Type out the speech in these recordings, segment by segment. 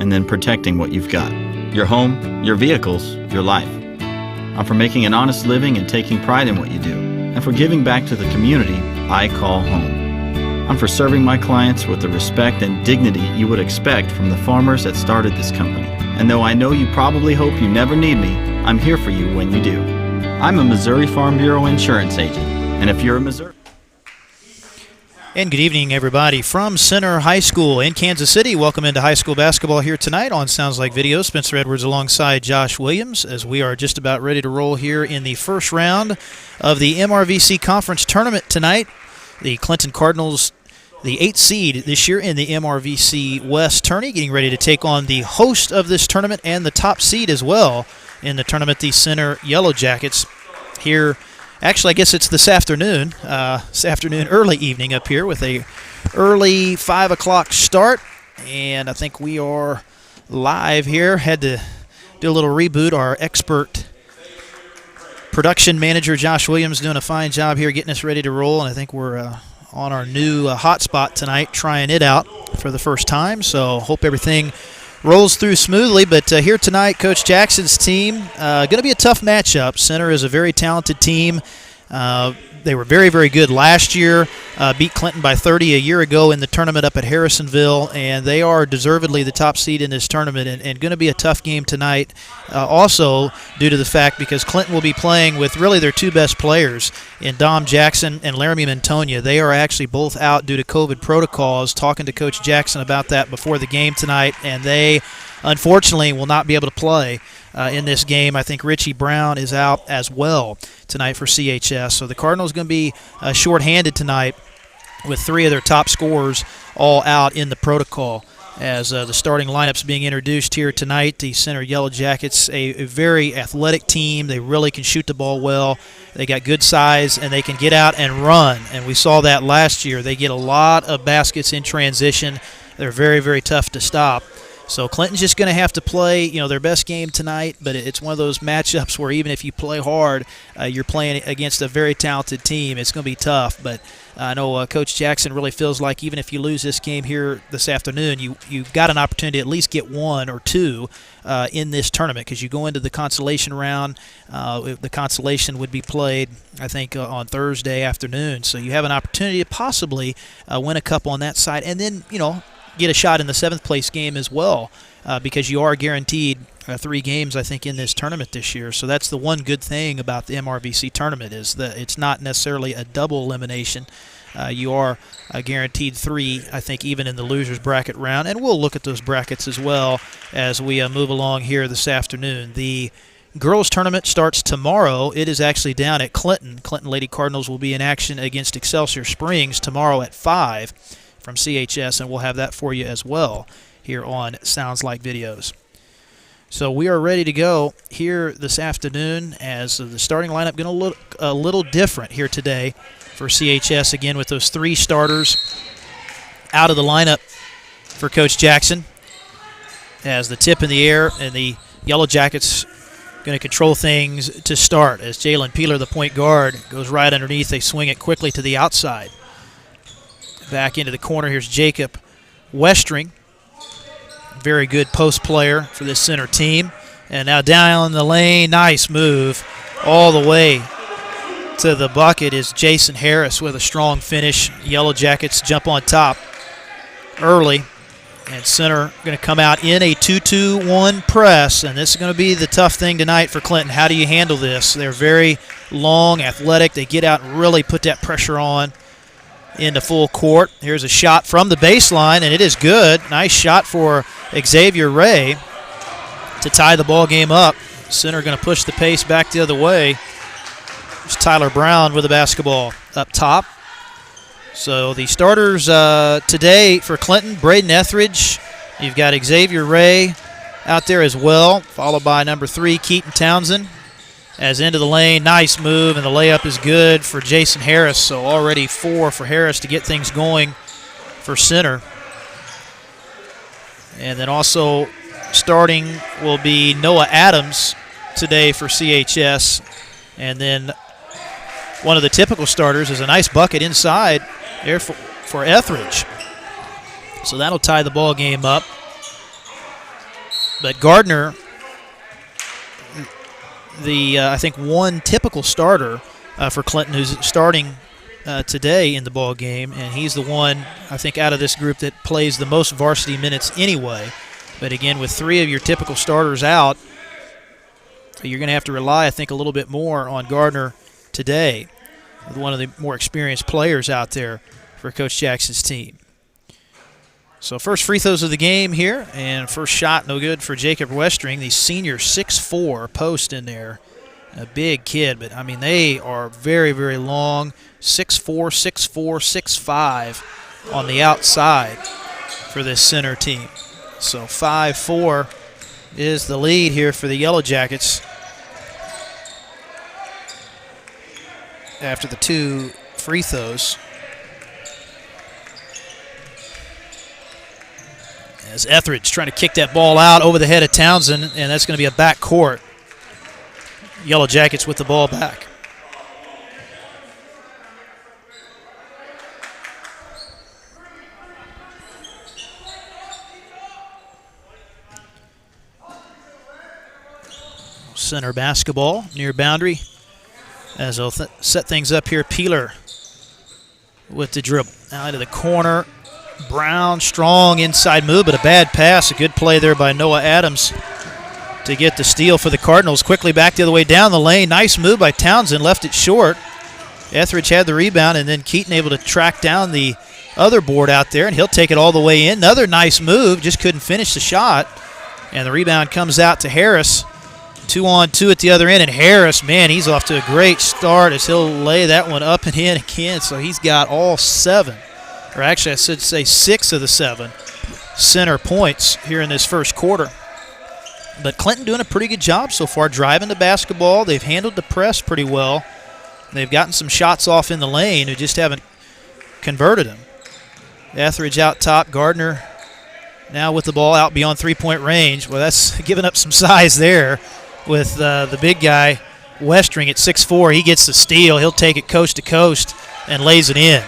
and then protecting what you've got. Your home, your vehicles, your life. I'm for making an honest living and taking pride in what you do, and for giving back to the community I call home. I'm for serving my clients with the respect and dignity you would expect from the farmers that started this company. And though I know you probably hope you never need me, I'm here for you when you do. I'm a Missouri Farm Bureau insurance agent, and if you're a Missouri... And good evening, everybody, from Center High School in Kansas City. Welcome into high school basketball here tonight on Sounds Like Video. Spencer Edwards alongside Josh Williams as we are just about ready to roll here in the first round of the MRVC Conference Tournament tonight. The Clinton Cardinals, the 8th seed this year in the MRVC West tourney, getting ready to take on the host of this tournament and the top seed as well in the tournament, the Center Yellow Jackets here. Actually, I guess it's this afternoon, early evening up here with a early 5 o'clock start. And I think we are live here. Had to do a little reboot. Our expert production manager, Josh Williams, doing a fine job here getting us ready to roll. And I think we're on our new hotspot tonight, trying it out for the first time. So hope everything rolls through smoothly, but here tonight, Coach Jackson's team, going to be a tough matchup. Center is a very talented team. They were very, very good last year, beat Clinton by 30 a year ago in the tournament up at Harrisonville, and they are deservedly the top seed in this tournament and going to be a tough game tonight. Also, due to the fact because Clinton will be playing with really their two best players in Dom Jackson and Laramie Montonia. They are actually both out due to COVID protocols. Talking to Coach Jackson about that before the game tonight, and they unfortunately will not be able to play in this game. I think Richie Brown is out as well tonight for CHS. So the Cardinals going to be shorthanded tonight with three of their top scorers all out in the protocol. As the starting lineups being introduced here tonight, the Center Yellow Jackets, a very athletic team. They really can shoot the ball well. They got good size, and they can get out and run. And we saw that last year. They get a lot of baskets in transition. They're very, very tough to stop. So Clinton's just going to have to play, their best game tonight, but it's one of those matchups where even if you play hard, you're playing against a very talented team. It's going to be tough, but I know Coach Jackson really feels like even if you lose this game here this afternoon, you've got an opportunity to at least get one or two in this tournament because you go into the consolation round. The consolation would be played, I think, on Thursday afternoon. So you have an opportunity to possibly win a cup on that side and then, get a shot in the 7th place game as well because you are guaranteed 3 games, I think, in this tournament this year. So that's the one good thing about the MRVC tournament is that it's not necessarily a double elimination. You are guaranteed 3, I think, even in the loser's bracket round. And we'll look at those brackets as well as we move along here this afternoon. The girls tournament starts tomorrow. It is actually down at Clinton. Clinton Lady Cardinals will be in action against Excelsior Springs tomorrow at 5. From CHS, and we'll have that for you as well here on Sounds Like Videos. So we are ready to go here this afternoon as the starting lineup going to look a little different here today for CHS, again with those 3 starters out of the lineup for Coach Jackson as the tip in the air, and the Yellow Jackets going to control things to start as Jalen Peeler, the point guard, goes right underneath. They swing it quickly to the outside. Back into the corner, here's Jacob Westring. Very good post player for this center team. And now down the lane, nice move all the way to the bucket is Jason Harris with a strong finish. Yellow Jackets jump on top early. And Center going to come out in a 2-2-1 press. And this is going to be the tough thing tonight for Clinton. How do you handle this? They're very long, athletic. They get out and really put that pressure on into full court. Here's a shot from the baseline, and it is good. Nice shot for Xavier Ray to tie the ball game up. Center going to push the pace back the other way. There's Tyler Brown with the basketball up top. So the starters today for Clinton, Braden Etheridge. You've got Xavier Ray out there as well, followed by number 3, Keaton Townsend. As into the lane, nice move, and the layup is good for Jason Harris. So already 4 for Harris to get things going for Center. And then also starting will be Noah Adams today for CHS. And then one of the typical starters is a nice bucket inside there for Etheridge. So that'll tie the ball game up. But Gardner, I think one typical starter for Clinton who's starting today in the ball game, and he's the one, I think, out of this group that plays the most varsity minutes anyway. But again, with 3 of your typical starters out, you're going to have to rely, I think, a little bit more on Gardner today, one of the more experienced players out there for Coach Jackson's team. So first free throws of the game here, and first shot no good for Jacob Westring, the senior 6'4" post in there. A big kid, but, I mean, they are very, very long, 6'4", 6'4", 6'5" on the outside for this center team. So 5-4 is the lead here for the Yellow Jackets after the 2 free throws. As Etheridge trying to kick that ball out over the head of Townsend, and that's going to be a back court. Yellow Jackets with the ball back. Center basketball near boundary as they'll set things up here. Peeler with the dribble. Now into the corner. Brown, strong inside move, but a bad pass. A good play there by Noah Adams to get the steal for the Cardinals. Quickly back the other way down the lane. Nice move by Townsend, left it short. Etheridge had the rebound, and then Keaton able to track down the other board out there, and he'll take it all the way in. Another nice move, just couldn't finish the shot. And the rebound comes out to Harris. 2-on-2 at the other end, and Harris, man, he's off to a great start as he'll lay that one up and in again. So he's got all 7, or actually I should say 6 of the 7 center points here in this first quarter. But Clinton doing a pretty good job so far driving the basketball. They've handled the press pretty well. They've gotten some shots off in the lane who just haven't converted them. Etheridge out top. Gardner now with the ball out beyond three-point range. Well, that's giving up some size there with the big guy, Westring, at 6'4". He gets the steal. He'll take it coast to coast and lays it in.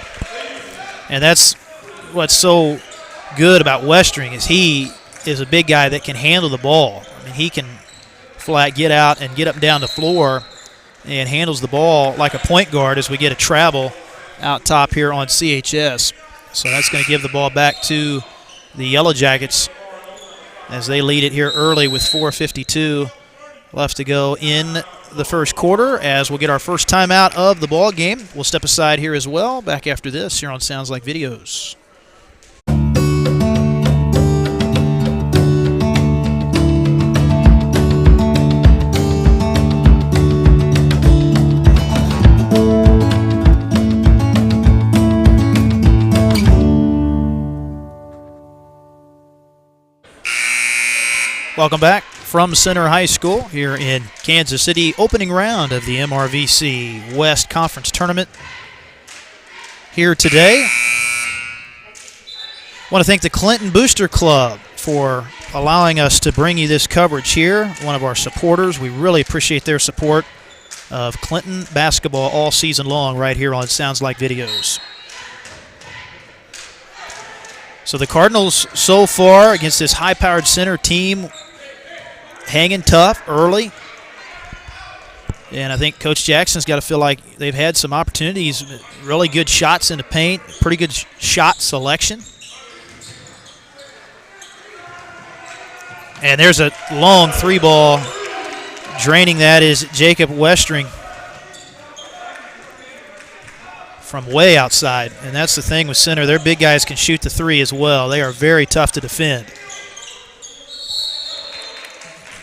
And that's what's so good about Westring is he is a big guy that can handle the ball. I mean, he can flat get out and get up and down the floor and handles the ball like a point guard as we get a travel out top here on CHS. So that's going to give the ball back to the Yellow Jackets as they lead it here early with 4:52 left to go in the first quarter, as we'll get our first timeout of the ball game. We'll step aside here as well. Back after this here on Sounds Like Videos. Welcome back from Center High School here in Kansas City. Opening round of the MRVC West Conference Tournament here today. I want to thank the Clinton Booster Club for allowing us to bring you this coverage here. One of our supporters. We really appreciate their support of Clinton basketball all season long right here on Sounds Like Videos. So the Cardinals so far against this high-powered center team hanging tough early. And I think Coach Jackson's got to feel like they've had some opportunities, really good shots in the paint, pretty good shot selection. And there's a long three ball. Draining that is Jacob Westring from way outside. And that's the thing with center. Their big guys can shoot the three as well. They are very tough to defend.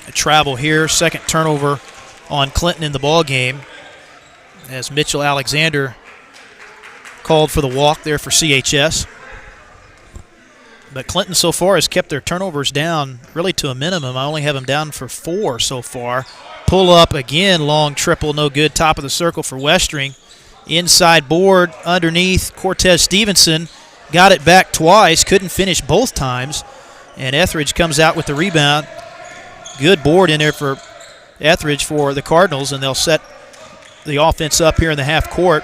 A travel here, second turnover on Clinton in the ball game as Mitchell Alexander called for the walk there for CHS. But Clinton so far has kept their turnovers down really to a minimum. I only have them down for 4 so far. Pull up again, long triple, no good. Top of the circle for Westring. Inside board underneath Cortez Stevenson. Got it back twice, couldn't finish both times. And Etheridge comes out with the rebound. Good board in there for Etheridge for the Cardinals, and they'll set the offense up here in the half court.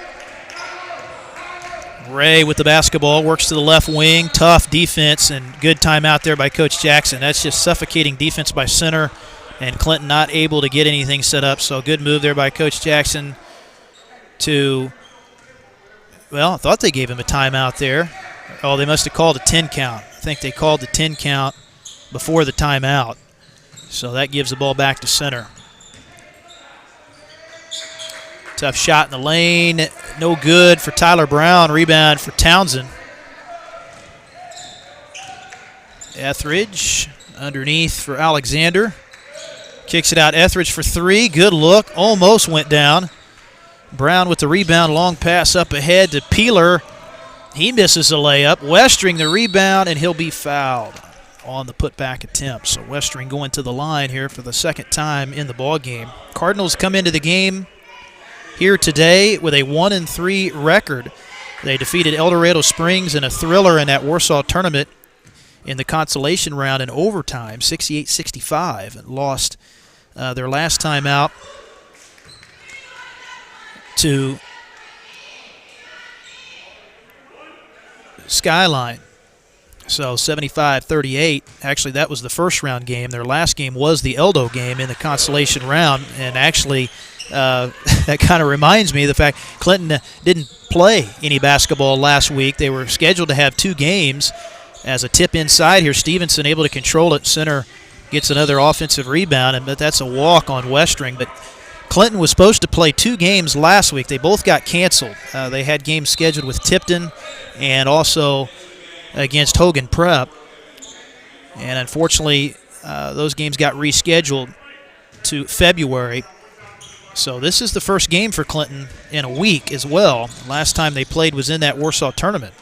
Ray with the basketball, works to the left wing. Tough defense and good timeout there by Coach Jackson. That's just suffocating defense by center, and Clinton not able to get anything set up. So good move there by Coach Jackson to, well, I thought they gave him a timeout there. Oh, they must have called a 10 count. I think they called the 10 count before the timeout. So that gives the ball back to center. Tough shot in the lane. No good for Tyler Brown. Rebound for Townsend. Etheridge underneath for Alexander. Kicks it out. Etheridge for three. Good look. Almost went down. Brown with the rebound. Long pass up ahead to Peeler. He misses a layup. Westring the rebound, and he'll be fouled on the putback attempt. So Westring going to the line here for the second time in the ball game. Cardinals come into the game here today with a 1-3 record. They defeated El Dorado Springs in a thriller in that Warsaw tournament in the consolation round in overtime, 68-65, and lost their last time out to Skyline. So 75-38. Actually, that was the first round game. Their last game was the Eldo game in the consolation round, and actually that kind of reminds me of the fact Clinton didn't play any basketball last week. They were scheduled to have two games. As a tip inside here, Stevenson able to control it. Center gets another offensive rebound, but that's a walk on Westring. But Clinton was supposed to play two games last week. They both got canceled. They had games scheduled with Tipton and also against Hogan Prep. And unfortunately, those games got rescheduled to February. So this is the first game for Clinton in a week as well. Last time they played was in that Warsaw tournament.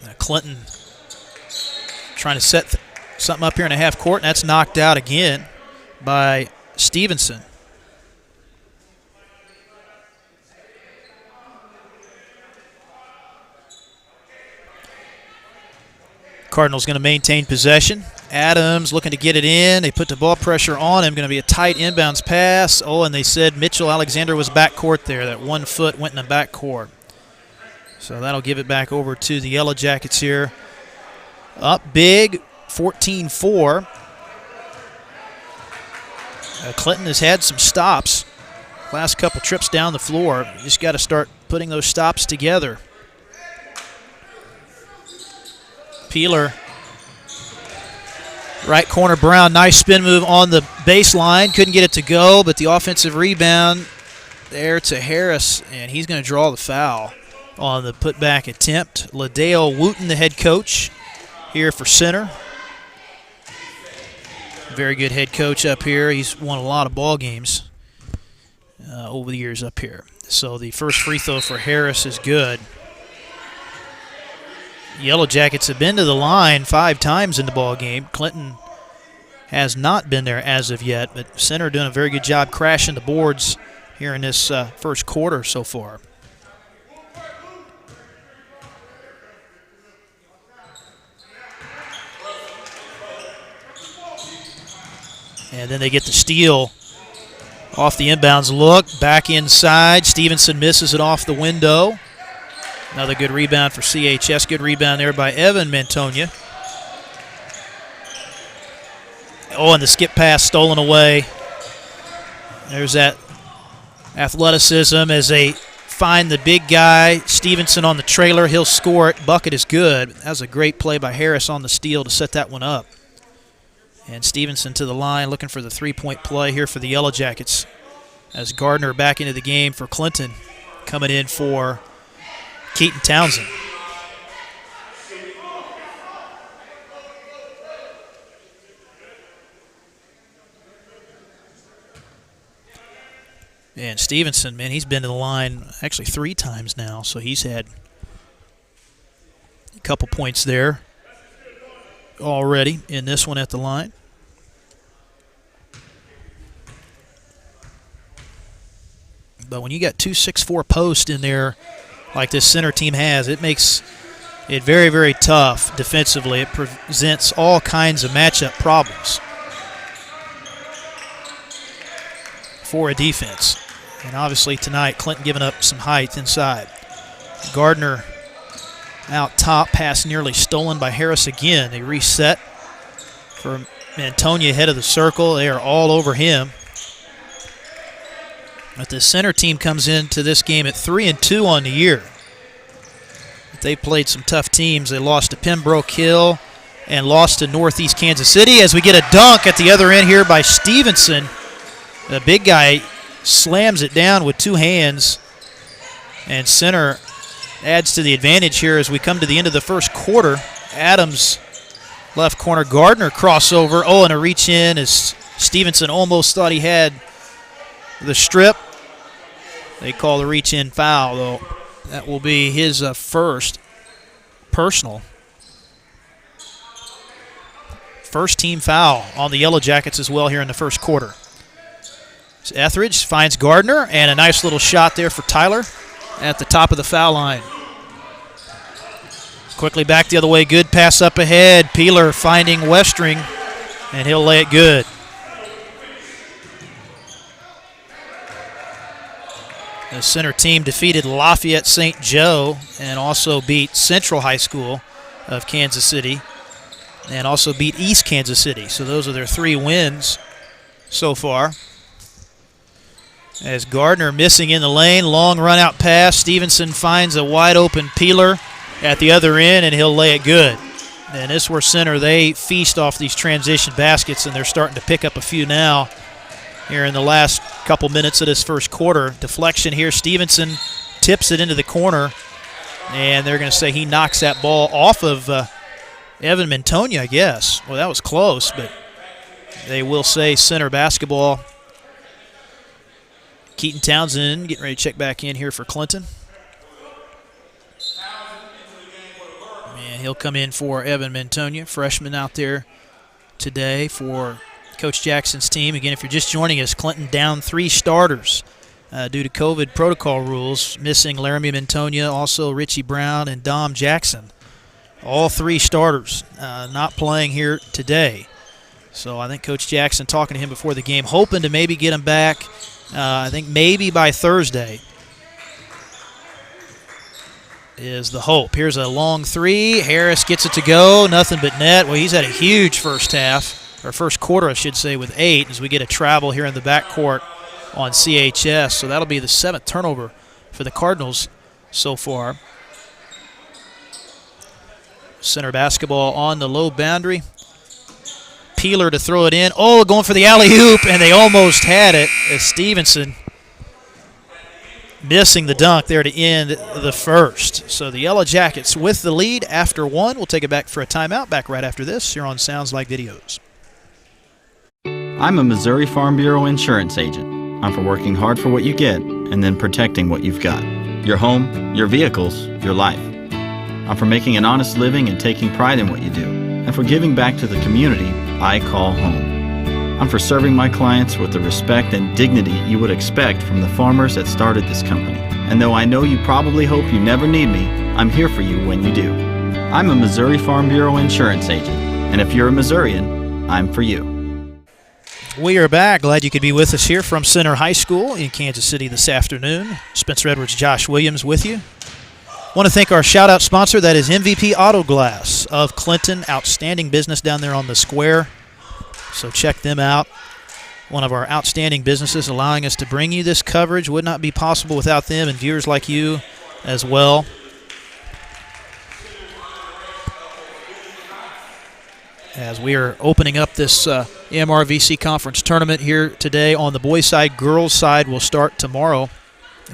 Now Clinton trying to set something up here in a half court, and that's knocked out again by Stevenson. Cardinals going to maintain possession. Adams looking to get it in. They put the ball pressure on him. Going to be a tight inbounds pass. Oh, and they said Mitchell Alexander was backcourt there. That 1 foot went in the backcourt. So that'll give it back over to the Yellow Jackets here. Up big, 14-4. Clinton has had some stops. Last couple trips down the floor. You just got to start putting those stops together. Peeler, right corner, Brown, nice spin move on the baseline. Couldn't get it to go, but the offensive rebound there to Harris, and he's going to draw the foul on the putback attempt. LaDale Wooten, the head coach, here for center. Very good head coach up here. He's won a lot of ball games over the years up here. So the first free throw for Harris is good. Yellow Jackets have been to the line 5 times in the ball game. Clinton has not been there as of yet, but center doing a very good job crashing the boards here in this first quarter so far. And then they get the steal off the inbounds look. Back inside. Stevenson misses it off the window. Another good rebound for CHS. Good rebound there by Evan Mantonia. Oh, and the skip pass stolen away. There's that athleticism as they find the big guy. Stevenson on the trailer. He'll score it. Bucket is good. That was a great play by Harris on the steal to set that one up. And Stevenson to the line looking for the three-point play here for the Yellow Jackets. As Gardner back into the game for Clinton, coming in for Keaton Townsend. And Stevenson, man, he's been to the line actually 3 times now, so he's had a couple points there already in this one at the line. But when you got 2 6'4" posts in there like this center team has, it makes it very, very tough defensively. It presents all kinds of matchup problems. for a defense. And obviously tonight, Clinton giving up some height inside. Gardner out top, pass nearly stolen by Harris again. They reset for Mantonia head of the circle. They are all over him. But the center team comes into this game at 3-2 on the year. They played some tough teams. They lost to Pembroke Hill and lost to Northeast Kansas City, as we get a dunk at the other end here by Stevenson. The big guy slams it down with two hands, and center adds to the advantage here as we come to the end of the first quarter. Adams, left corner, Gardner crossover. Oh, and a reach in as Stevenson almost thought he had the strip. They call the reach in foul, though. That will be his first personal. First team foul on the Yellow Jackets as well here in the first quarter. So Etheridge finds Gardner, and a nice little shot there for Tyler at the top of the foul line. Quickly back the other way, good pass up ahead. Peeler finding Westring, and he'll lay it good. The center team defeated Lafayette St. Joe and also beat Central High School of Kansas City and also beat East Kansas City. So those are their 3 wins so far. As Gardner missing in the lane, long run out pass. Stevenson finds a wide open Peeler at the other end, and he'll lay it good. And this where center, they feast off these transition baskets, and they're starting to pick up a few now here in the last couple minutes of this first quarter. Deflection here. Stevenson tips it into the corner, and they're going to say he knocks that ball off of Evan Mantonia, I guess. Well, that was close, but they will say center basketball. Keaton Townsend getting ready to check back in here for Clinton. And he'll come in for Evan Mantonia, freshman out there today for Coach Jackson's team. Again, if you're just joining us, Clinton down 3 starters due to COVID protocol rules, missing Laramie Mantonia, also Richie Brown and Dom Jackson. All 3 starters not playing here today. So I think Coach Jackson talking to him before the game, hoping to maybe get him back, I think maybe by Thursday is the hope. Here's a long 3. Harris gets it to go. Nothing but net. Well, he's had a huge first half. Or first quarter, I should say, with 8 as we get a travel here in the backcourt on CHS. So that'll be the 7th turnover for the Cardinals so far. Center basketball on the low boundary. Peeler to throw it in. Oh, going for the alley-oop, and they almost had it as Stevenson missing the dunk there to end the first. So the Yellow Jackets with the lead after 1. We'll take it back for a timeout. Back right after this here on Sounds Like Videos. I'm a Missouri Farm Bureau insurance agent. I'm for working hard for what you get and then protecting what you've got. Your home, your vehicles, your life. I'm for making an honest living and taking pride in what you do, and for giving back to the community I call home. I'm for serving my clients with the respect and dignity you would expect from the farmers that started this company. And though I know you probably hope you never need me, I'm here for you when you do. I'm a Missouri Farm Bureau insurance agent, and if you're a Missourian, I'm for you. We are back. Glad you could be with us here from Center High School in Kansas City this afternoon. Spencer Edwards, Josh Williams with you. Want to thank our shout-out sponsor, that is MVP Auto Glass of Clinton. Outstanding business down there on the square. So check them out. One of our outstanding businesses, allowing us to bring you this coverage. Would not be possible without them and viewers like you as well. As we are opening up this MRVC Conference Tournament here today on the boys' side. Girls' side will start tomorrow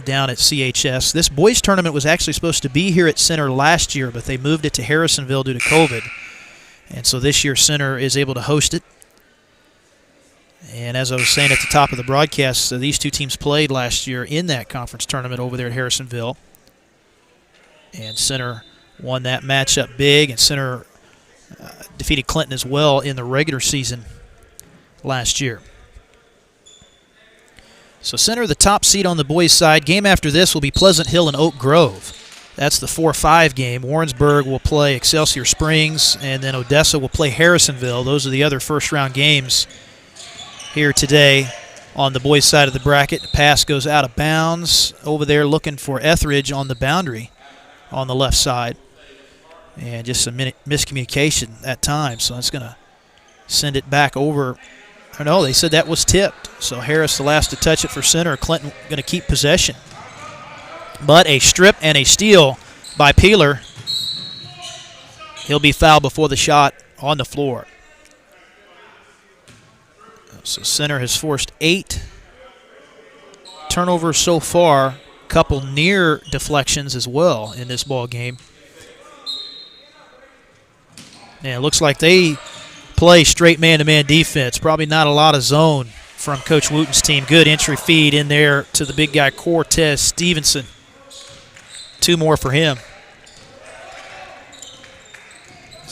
down at CHS. This boys' tournament was actually supposed to be here at Center last year, but they moved it to Harrisonville due to COVID. And so this year Center is able to host it. And as I was saying at the top of the broadcast, these two teams played last year in that conference tournament over there at Harrisonville. And Center won that matchup big, and Center defeated Clinton as well in the regular season last year. So Center, the top seed on the boys' side. Game after this will be Pleasant Hill and Oak Grove. That's the 4-5 game. Warrensburg will play Excelsior Springs, and then Odessa will play Harrisonville. Those are the other first-round games here today on the boys' side of the bracket. The pass goes out of bounds over there looking for Etheridge on the boundary on the left side. And just some miscommunication at times. So it's going to send it back over. Or no, they said that was tipped. So Harris the last to touch it for center. Clinton going to keep possession. But a strip and a steal by Peeler. He'll be fouled before the shot on the floor. So center has forced 8 turnovers so far, a couple near deflections as well in this ball game. And it looks like they play straight man-to-man defense. Probably not a lot of zone from Coach Wooten's team. Good entry feed in there to the big guy, Cortez Stevenson. 2 more for him.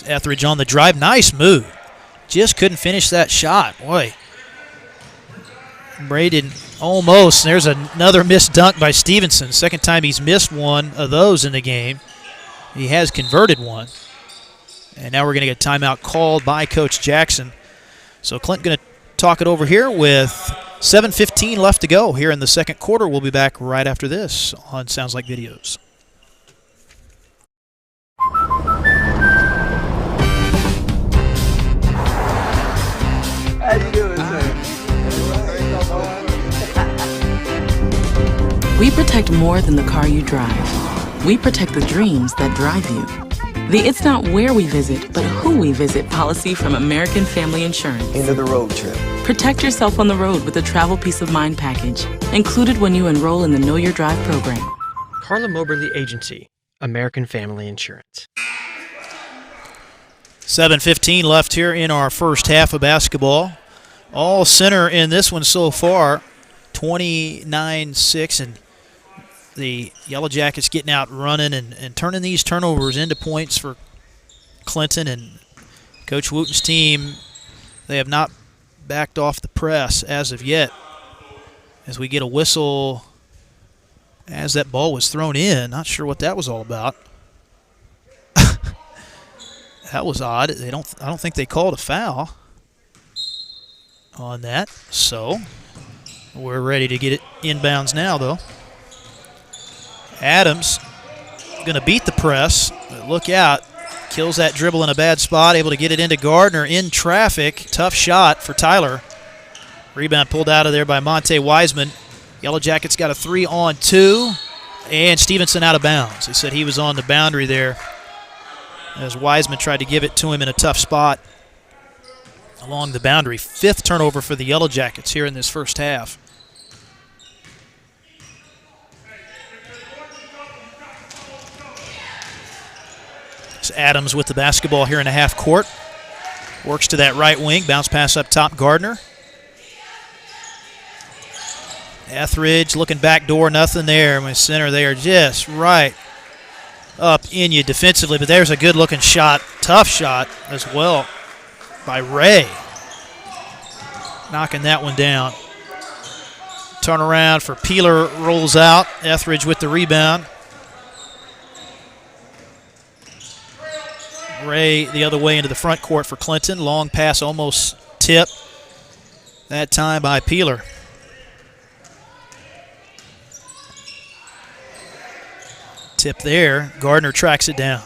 Etheridge on the drive. Nice move. Just couldn't finish that shot. Boy. Braden almost. There's another missed dunk by Stevenson. Second time he's missed one of those in the game. He has converted one. And now we're going to get a timeout called by Coach Jackson. So Clinton going to talk it over here with 7:15 left to go here in the second quarter. We'll be back right after this on Sounds Like Videos. How you doing, sir? We protect more than the car you drive. We protect the dreams that drive you. The It's Not Where We Visit, but Who We Visit policy from American Family Insurance. End of the road trip. Protect yourself on the road with the Travel Peace of Mind package, included when you enroll in the Know Your Drive program. CARLA MOBERLY Agency, American Family Insurance. 7:15 left here in our first half of basketball. All center in this one so far, 29-6, and the Yellow Jackets getting out running and turning these turnovers into points for Clinton. And Coach Wooten's team, they have not backed off the press as of yet. As we get a whistle as that ball was thrown in. Not sure what that was all about. That was odd. I don't think they called a foul on that. So we're ready to get it inbounds now, though. Adams going to beat the press. But look out. Kills that dribble in a bad spot. Able to get it into Gardner in traffic. Tough shot for Tyler. Rebound pulled out of there by Monte Wiseman. Yellow Jackets got a 3-on-2. And Stevenson out of bounds. They said he was on the boundary there as Wiseman tried to give it to him in a tough spot along the boundary. 5th turnover for the Yellow Jackets here in this first half. It's Adams with the basketball here in the half court. Works to that right wing. Bounce pass up top, Gardner. Etheridge looking back door, nothing there. My center, they are just right up in you defensively, but there's a good-looking shot, tough shot as well by Ray. Knocking that one down. Turnaround for Peeler, rolls out. Etheridge with the rebound. Ray the other way into the front court for Clinton. Long pass almost tipped. That time by Peeler. Tip there. Gardner tracks it down.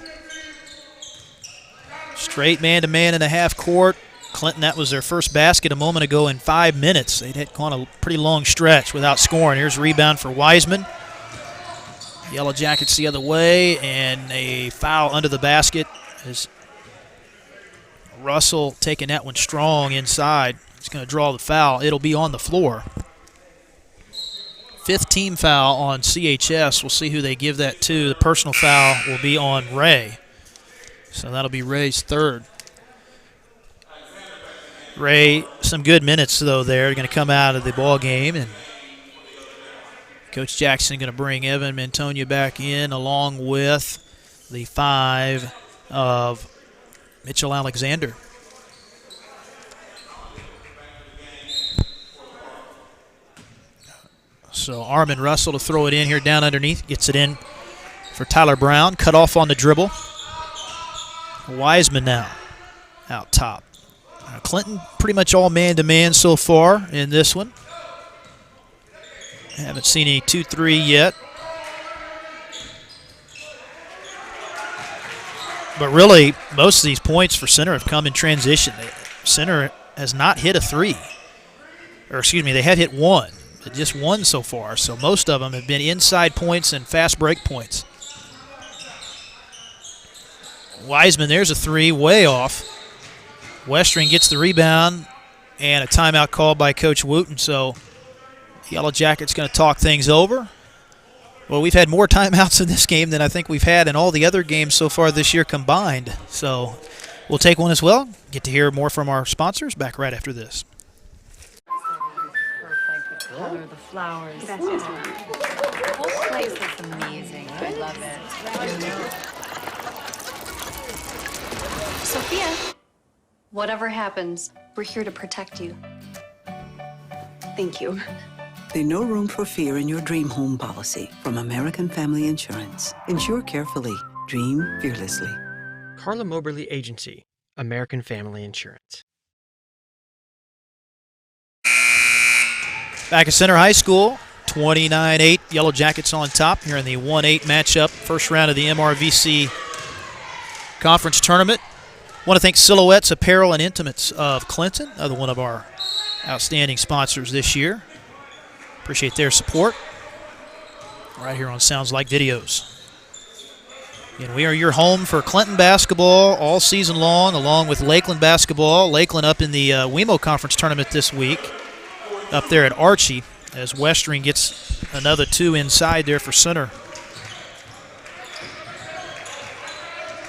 Straight man-to-man in the half court. Clinton, that was their first basket a moment ago in 5 minutes. They'd had gone a pretty long stretch without scoring. Here's a rebound for Wiseman. Yellow Jackets the other way, and a foul under the basket as Russell taking that one strong inside. He's going to draw the foul. It'll be on the floor. 5th team foul on CHS. We'll see who they give that to. The personal foul will be on Ray. So that'll be Ray's 3rd. Ray, some good minutes, though, there. Going to come out of the ball game. And Coach Jackson going to bring Evan Mantonia back in along with the 5 of Mitchell Alexander. So Armin Russell to throw it in here down underneath. Gets it in for Tyler Brown. Cut off on the dribble. Wiseman now out top. Clinton pretty much all man-to-man so far in this one. Haven't seen any 2-3 yet. But really, most of these points for Center have come in transition. Center has not hit a 3. Or excuse me, they have hit 1. But just 1 so far. So most of them have been inside points and fast break points. Wiseman, there's a 3, way off. Westring gets the rebound and a timeout called by Coach Wooten. So Yellow Jackets going to talk things over. Well, we've had more timeouts in this game than I think we've had in all the other games so far this year combined. So we'll take one as well. Get to hear more from our sponsors. Back right after this. Perfect color, the flowers. That's just the whole place looks amazing. I love it. Sophia, whatever happens, we're here to protect you. Thank you. There's no room for fear in your dream home policy from American Family Insurance. Insure carefully. Dream fearlessly. CARLA MOBERLY Agency, American Family Insurance. Back at Center High School, 29-8, Yellow Jackets on top here in the 1-8 matchup, first round of the MRVC Conference Tournament. Want to thank Silhouettes Apparel and Intimates of Clinton, another one of our outstanding sponsors this year. Appreciate their support right here on Sounds Like Videos. And we are your home for Clinton basketball all season long, along with Lakeland basketball. Lakeland up in the WeMo Conference Tournament this week, up there at Archie, as Westering gets another 2 inside there for Center.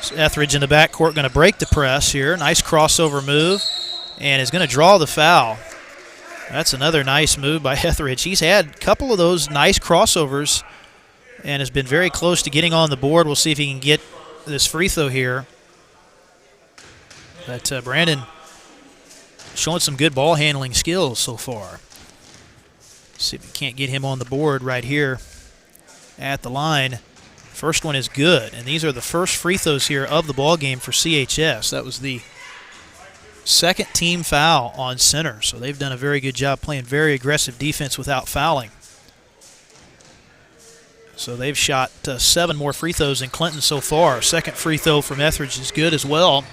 So Etheridge in the backcourt going to break the press here. Nice crossover move, and is going to draw the foul. That's another nice move by Etheridge. He's had a couple of those nice crossovers and has been very close to getting on the board. We'll see if he can get this free throw here. But Brandon showing some good ball handling skills so far. See if we can't get him on the board right here at the line. First one is good, and these are the first free throws here of the ball game for CHS. That was the second team foul on Center, so they've done a very good job playing very aggressive defense without fouling. So they've shot 7 more free throws than Clinton so far. Second free throw from Etheridge is good as well.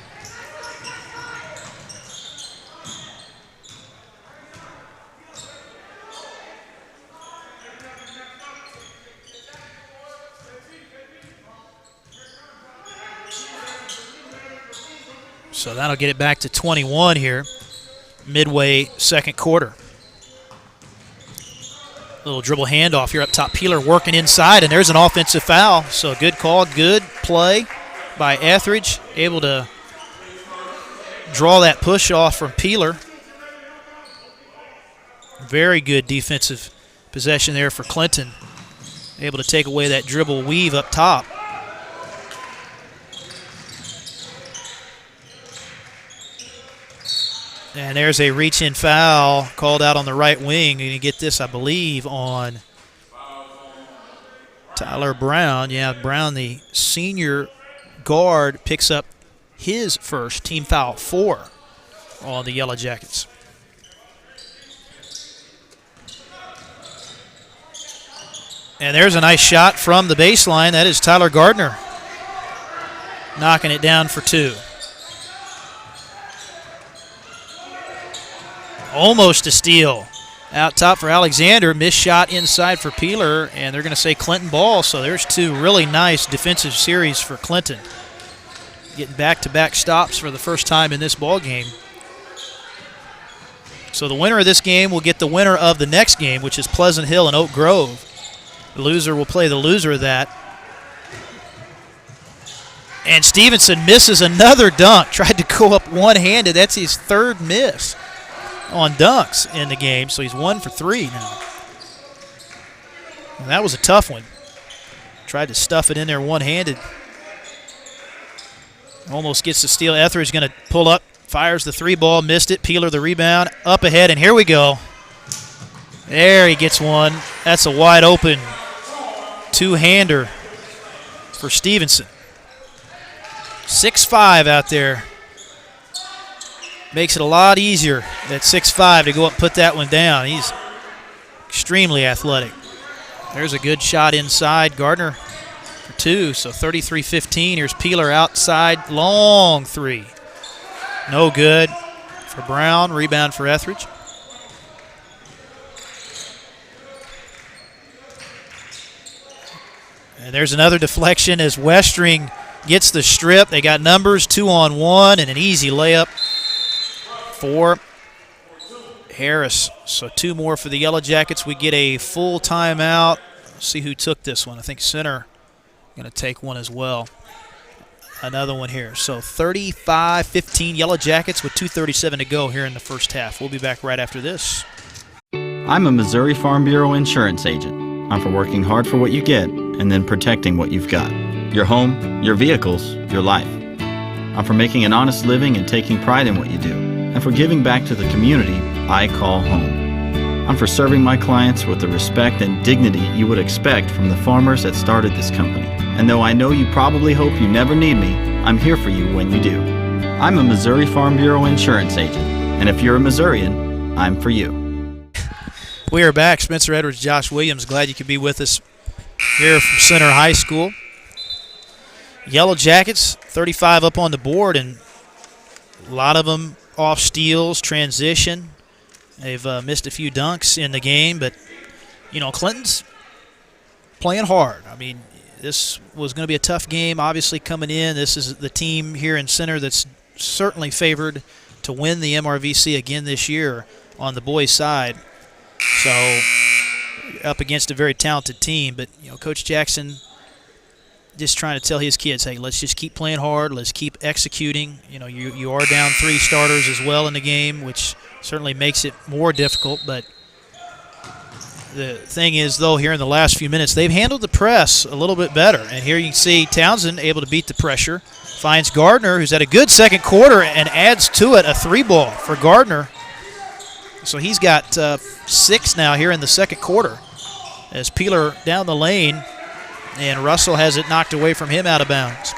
So that'll get it back to 21 here, midway second quarter. Little dribble handoff here up top. Peeler working inside, and there's an offensive foul. So good call, good play by Etheridge, able to draw that push off from Peeler. Very good defensive possession there for Clinton. Able to take away that dribble weave up top. And there's a reach-in foul called out on the right wing. You're going to get this, I believe, on Tyler Brown. Yeah, Brown, the senior guard, picks up his first team foul, 4 on the Yellow Jackets. And there's a nice shot from the baseline. That is Tyler Gardner knocking it down for 2. Almost a steal. Out top for Alexander. Missed shot inside for Peeler, and they're going to say Clinton ball. So there's 2 really nice defensive series for Clinton. Getting back-to-back stops for the first time in this ball game. So the winner of this game will get the winner of the next game, which is Pleasant Hill and Oak Grove. The loser will play the loser of that. And Stevenson misses another dunk. Tried to go up one-handed. That's his 3rd miss on dunks in the game, so he's 1 for 3 now. And that was a tough one. Tried to stuff it in there one-handed. Almost gets the steal. Etheridge going to pull up, fires the 3 ball, missed it. Peeler the rebound, up ahead, and here we go. There he gets one. That's a wide open 2-hander for Stevenson. 6'5" out there. Makes it a lot easier at 6'5" to go up and put that one down. He's extremely athletic. There's a good shot inside. Gardner for 2, so 33-15. Here's Peeler outside, long 3. No good for Brown. Rebound for Etheridge. And there's another deflection as Westring gets the strip. They got numbers, 2-on-1, and an easy layup for Harris. So 2 more for the Yellow Jackets. We get a full timeout. Let's see who took this one. I think center going to take one as well. Another one here. So 35-15 Yellow Jackets with 2:37 to go here in the first half. We'll be back right after this. I'm a Missouri Farm Bureau insurance agent. I'm for working hard for what you get and then protecting what you've got. Your home, your vehicles, your life. I'm for making an honest living and taking pride in what you do, and for giving back to the community I call home. I'm for serving my clients with the respect and dignity you would expect from the farmers that started this company. And though I know you probably hope you never need me, I'm here for you when you do. I'm a Missouri Farm Bureau insurance agent, and if you're a Missourian, I'm for you. We are back. Spencer Edwards, Josh Williams. Glad you could be with us here from Center High School. Yellow Jackets, 35 up on the board, and a lot of them off steals, transition. They've missed a few dunks in the game, but, you know, Clinton's playing hard. I mean, this was going to be a tough game, obviously, coming in. This is the team here in Center that's certainly favored to win the MRVC again this year on the boys' side. So up against a very talented team, but, you know, Coach Jackson just trying to tell his kids, hey, let's just keep playing hard. Let's keep executing. You know, you are down 3 starters as well in the game, which certainly makes it more difficult. But the thing is, though, here in the last few minutes, they've handled the press a little bit better. And here you can see Townsend able to beat the pressure. Finds Gardner, who's had a good second quarter, and adds to it a 3-ball for Gardner. So he's got 6 now here in the second quarter as Peeler down the lane, and Russell has it knocked away from him out of bounds.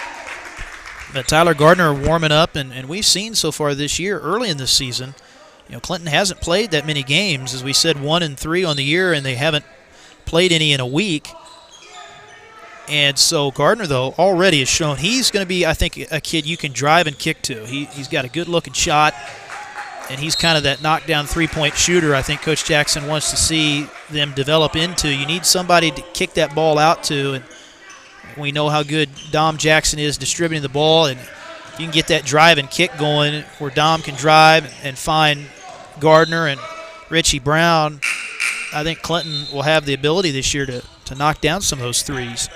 But Tyler Gardner warming up, and we've seen so far this year, early in this season, you know, Clinton hasn't played that many games. As we said, 1-3 on the year, and they haven't played any in a week. And so Gardner, though, already has shown he's going to be, I think, a kid you can drive and kick to. He's got a good-looking shot, and he's kind of that knockdown three-point shooter I think Coach Jackson wants to see them develop into. You need somebody to kick that ball out to, and we know how good Dom Jackson is distributing the ball, and you can get that drive and kick going where Dom can drive and find Gardner and Richie Brown. I think Clinton will have the ability this year to knock down some of those threes.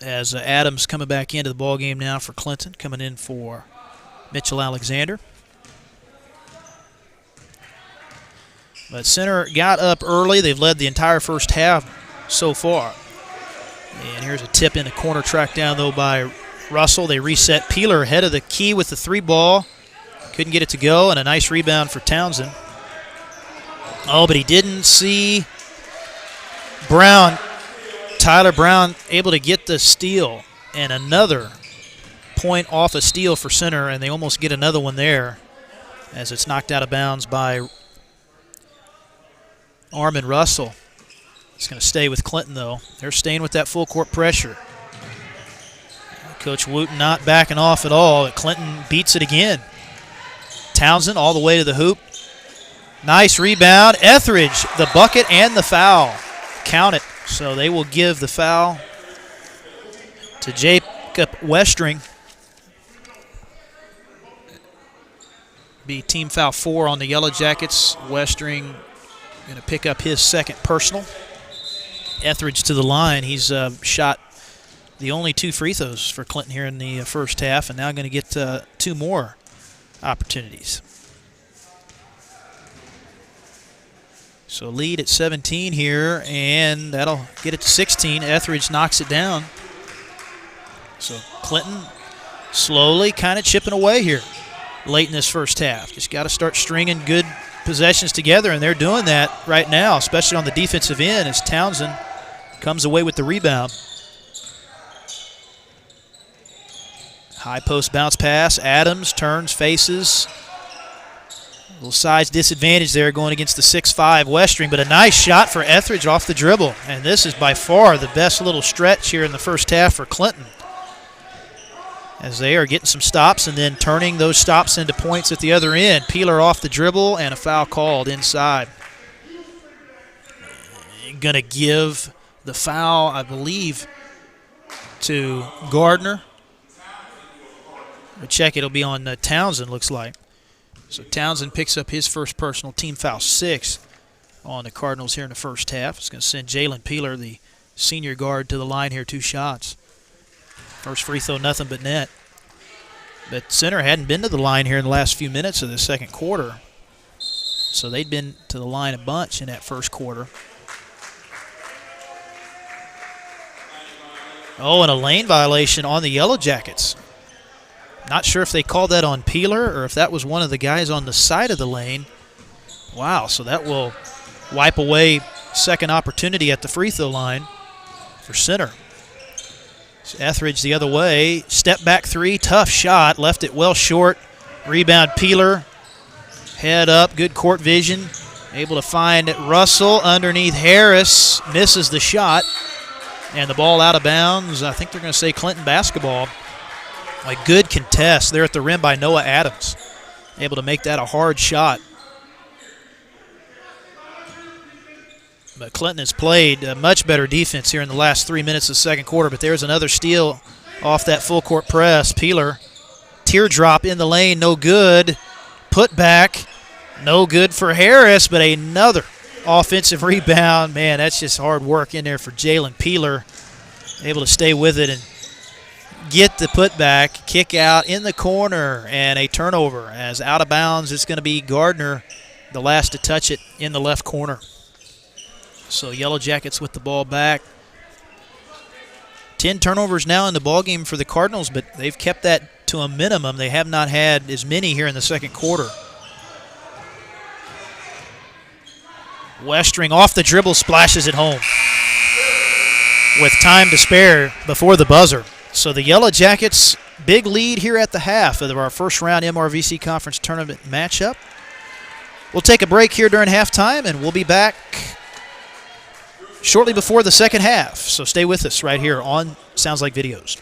As Adams coming back into the ball game now for Clinton, coming in for Mitchell Alexander. But Center got up early. They've led the entire first half so far. And here's a tip in the corner, tracked down, though, by Russell. They reset. Peeler ahead of the key with the 3-ball. Couldn't get it to go, and a nice rebound for Townsend. Oh, but he didn't see Brown. Tyler Brown able to get the steal, and another point off a steal for Center, and they almost get another one there as it's knocked out of bounds by Armin Russell. It's going to stay with Clinton, though. They're staying with that full court pressure. Coach Wooten not backing off at all. Clinton beats it again. Townsend all the way to the hoop. Nice rebound. Etheridge, the bucket and the foul. Count it. So they will give the foul to Jacob Westring. Be team foul 4 on the Yellow Jackets. Westring going to pick up his second personal. Etheridge to the line. He's shot the only 2 free throws for Clinton here in the first half, and now going to get 2 more opportunities. So lead at 17 here, and that'll get it to 16. Etheridge knocks it down. So Clinton slowly kind of chipping away here late in this first half. Just got to start stringing good possessions together, and they're doing that right now, especially on the defensive end as Townsend comes away with the rebound. High post bounce pass. Adams turns, faces. Little size disadvantage there going against the 6'5 Westering, but a nice shot for Etheridge off the dribble. And this is by far the best little stretch here in the first half for Clinton, as they are getting some stops and then turning those stops into points at the other end. Peeler off the dribble and a foul called inside. Going to give the foul, I believe, to Gardner. We'll check, it'll be on Townsend, looks like. So Townsend picks up his first personal, team foul 6 on the Cardinals here in the first half. It's going to send Jalen Peeler, the senior guard, to the line here, 2 shots. First free throw, nothing but net. But Center hadn't been to the line here in the last few minutes of the second quarter. So they'd been to the line a bunch in that first quarter. Oh, and a lane violation on the Yellow Jackets. Not sure if they called that on Peeler or if that was one of the guys on the side of the lane. Wow, so that will wipe away second opportunity at the free throw line for Center. So Etheridge the other way. Step back 3, tough shot. Left it well short. Rebound Peeler. Head up, good court vision. Able to find Russell underneath Harris. Misses the shot. And the ball out of bounds. I think they're going to say Clinton basketball. A good contest there at the rim by Noah Adams. Able to make that a hard shot. But Clinton has played a much better defense here in the last 3 minutes of the second quarter. But there's another steal off that full court press. Peeler, teardrop in the lane, no good. Put back, no good for Harris, but another offensive rebound. Man, that's just hard work in there for Jalen Peeler. Able to stay with it and get the putback, kick out in the corner, and a turnover. As out of bounds, it's going to be Gardner, the last to touch it in the left corner. So Yellow Jackets with the ball back. 10 turnovers now in the ballgame for the Cardinals, but they've kept that to a minimum. They have not had as many here in the second quarter. Westring off the dribble, splashes it home with time to spare before the buzzer. So the Yellow Jackets, big lead here at the half of our first round MRVC Conference Tournament matchup. We'll take a break here during halftime, and we'll be back shortly before the second half. So stay with us right here on Sounds Like Videos.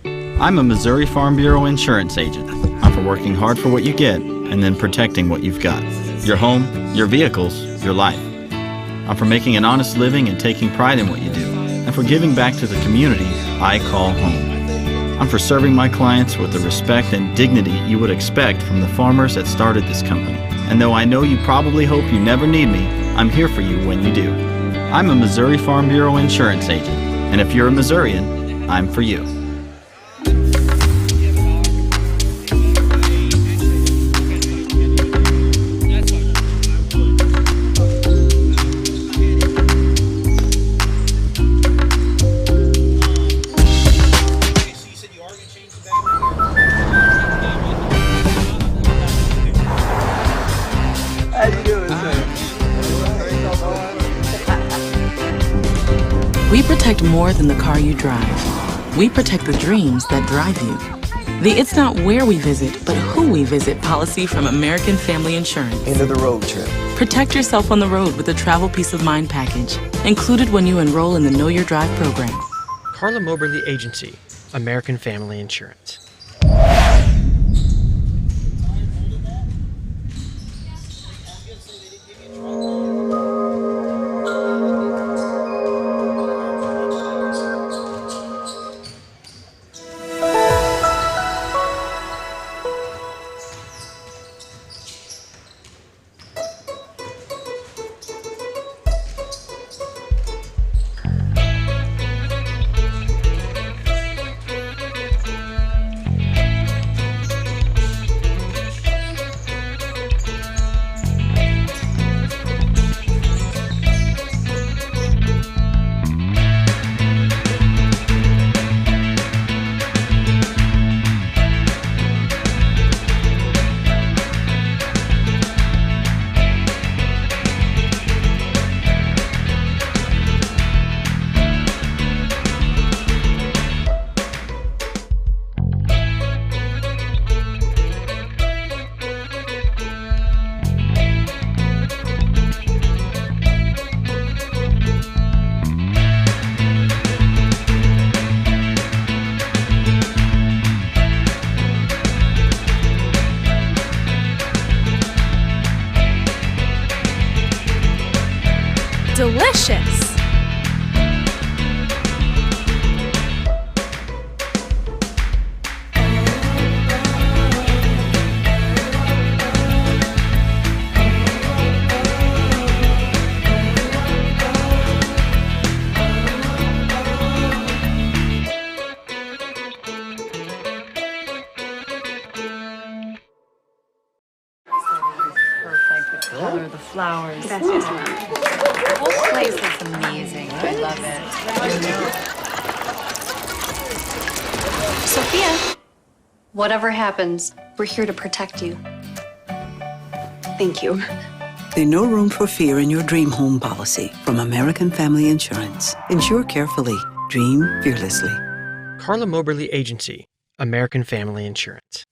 I'm a Missouri Farm Bureau insurance agent. I'm for working hard for what you get and then protecting what you've got. Your home, your vehicles, your life. I'm for making an honest living and taking pride in what you do, and for giving back to the community I call home. I'm for serving my clients with the respect and dignity you would expect from the farmers that started this company. And though I know you probably hope you never need me, I'm here for you when you do. I'm a Missouri Farm Bureau insurance agent, and if you're a Missourian, I'm for you. We protect more than the car you drive. We protect the dreams that drive you. The It's Not Where We Visit, but Who We Visit policy from American Family Insurance. End of the road trip. Protect yourself on the road with the Travel Peace of Mind package, included when you enroll in the Know Your Drive program. CARLA MOBERLY Agency, American Family Insurance. Delicious! Perfect. The color, the flowers. That's just The whole place looks amazing. I love it. Sophia, whatever happens, we're here to protect you. Thank you. There's no room for fear in your dream home policy from American Family Insurance. Insure carefully. Dream fearlessly. CARLA MOBERLY Agency, American Family Insurance.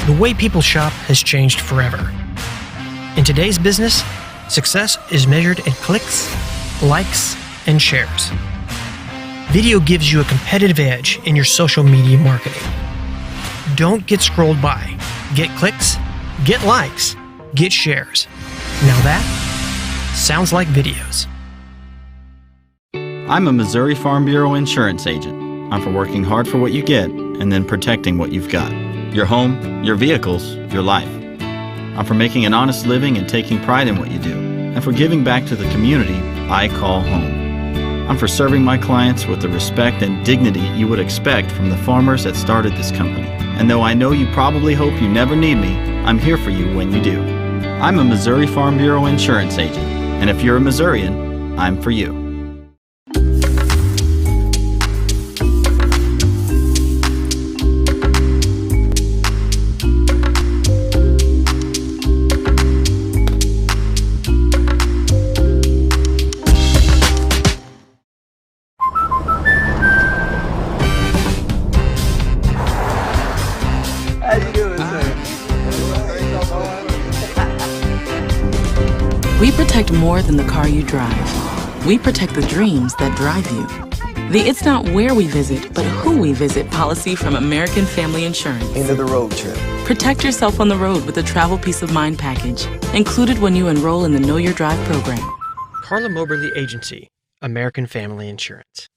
The way people shop has changed forever. In today's business, success is measured in clicks, likes, and shares. Video gives you a competitive edge in your social media marketing. Don't get scrolled by. Get clicks, get likes, get shares. Now that sounds like videos. I'm a Missouri Farm Bureau insurance agent. I'm for working hard for what you get and then protecting what you've got. Your home, your vehicles, your life. I'm for making an honest living and taking pride in what you do, and for giving back to the community I call home. I'm for serving my clients with the respect and dignity you would expect from the farmers that started this company. And though I know you probably hope you never need me, I'm here for you when you do. I'm a Missouri Farm Bureau insurance agent, and if you're a Missourian, I'm for you. How you doing, sir? We protect more than the car you drive. We protect the dreams that drive you. The It's Not Where We Visit, but Who We Visit policy from American Family Insurance. End of the road trip. Protect yourself on the road with a travel peace of mind package, included when you enroll in the Know Your Drive program. CARLA MOBERLY Agency, American Family Insurance.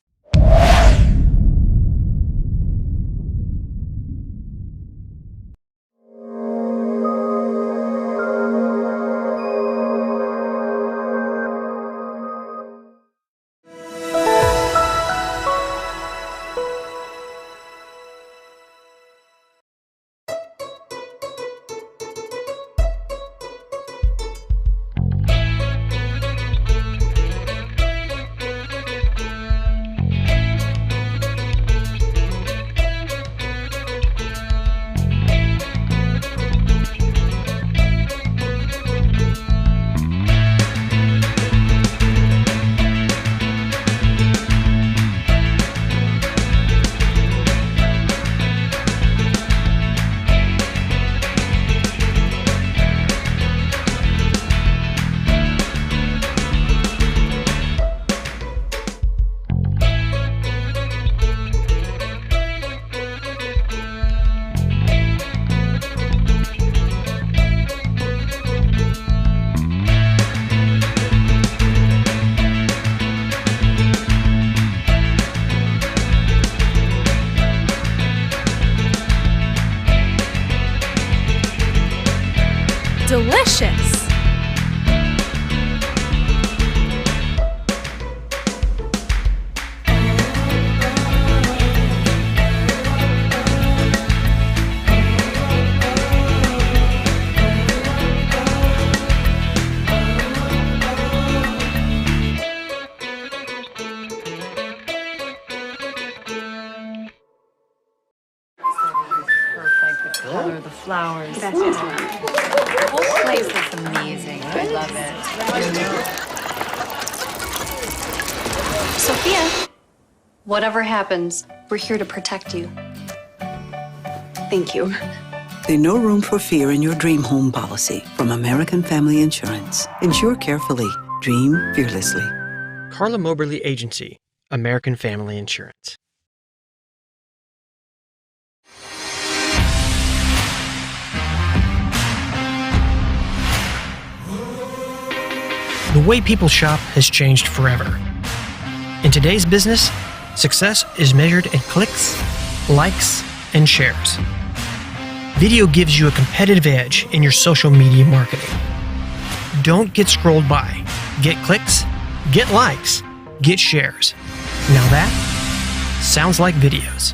Delicious! Perfect. The color, the flowers. That's just The whole place looks amazing. I love it. Sophia, whatever happens, we're here to protect you. Thank you. There's no room for fear in your dream home policy from American Family Insurance. Insure carefully. Dream fearlessly. CARLA MOBERLY Agency, American Family Insurance. The way people shop has changed forever. In today's business, success is measured in clicks, likes, and shares. Video gives you a competitive edge in your social media marketing. Don't get scrolled by. Get clicks, get likes, get shares. Now that sounds like videos.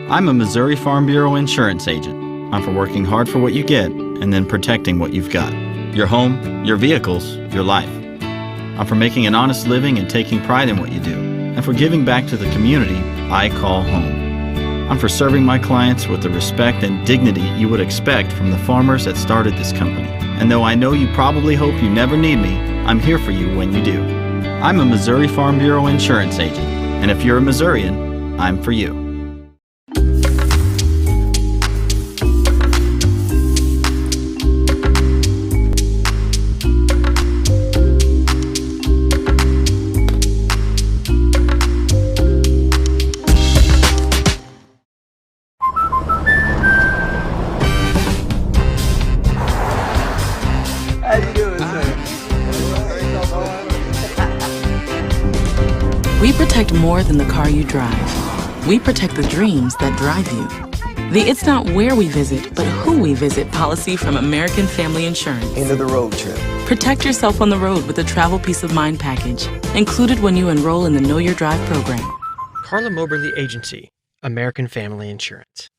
I'm a Missouri Farm Bureau insurance agent. I'm for working hard for what you get and then protecting what you've got. Your home, your vehicles, your life. I'm for making an honest living and taking pride in what you do, and for giving back to the community I call home. I'm for serving my clients with the respect and dignity you would expect from the farmers that started this company. And though I know you probably hope you never need me, I'm here for you when you do. I'm a Missouri Farm Bureau insurance agent, and if you're a Missourian, I'm for you. How you doing, sir? We protect more than the car you drive. We protect the dreams that drive you. The "It's not where we visit, but who we visit" policy from American Family Insurance. End of the road trip. Protect yourself on the road with the Travel Peace of Mind package, included when you enroll in the Know Your Drive program. CARLA MOBERLY Agency, American Family Insurance.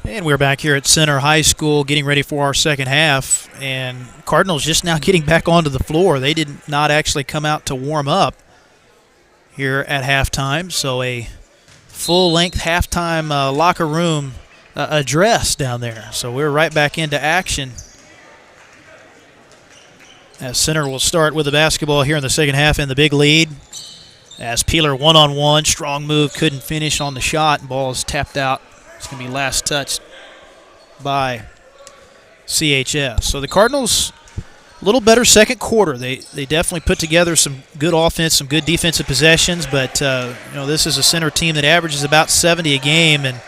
And we're back here at Center High School getting ready for our second half. And Cardinals just now getting back onto the floor. They did not actually come out to warm up here at halftime. So a full-length halftime locker room address down there. So we're right back into action. As Center will start with the basketball here in the second half in the big lead. As Peeler one-on-one, strong move, couldn't finish on the shot, and ball is tapped out. It's going to be last touched by CHS. So the Cardinals, a little better second quarter. They definitely put together some good offense, some good defensive possessions, but this is a Center team that averages about 70 a game, and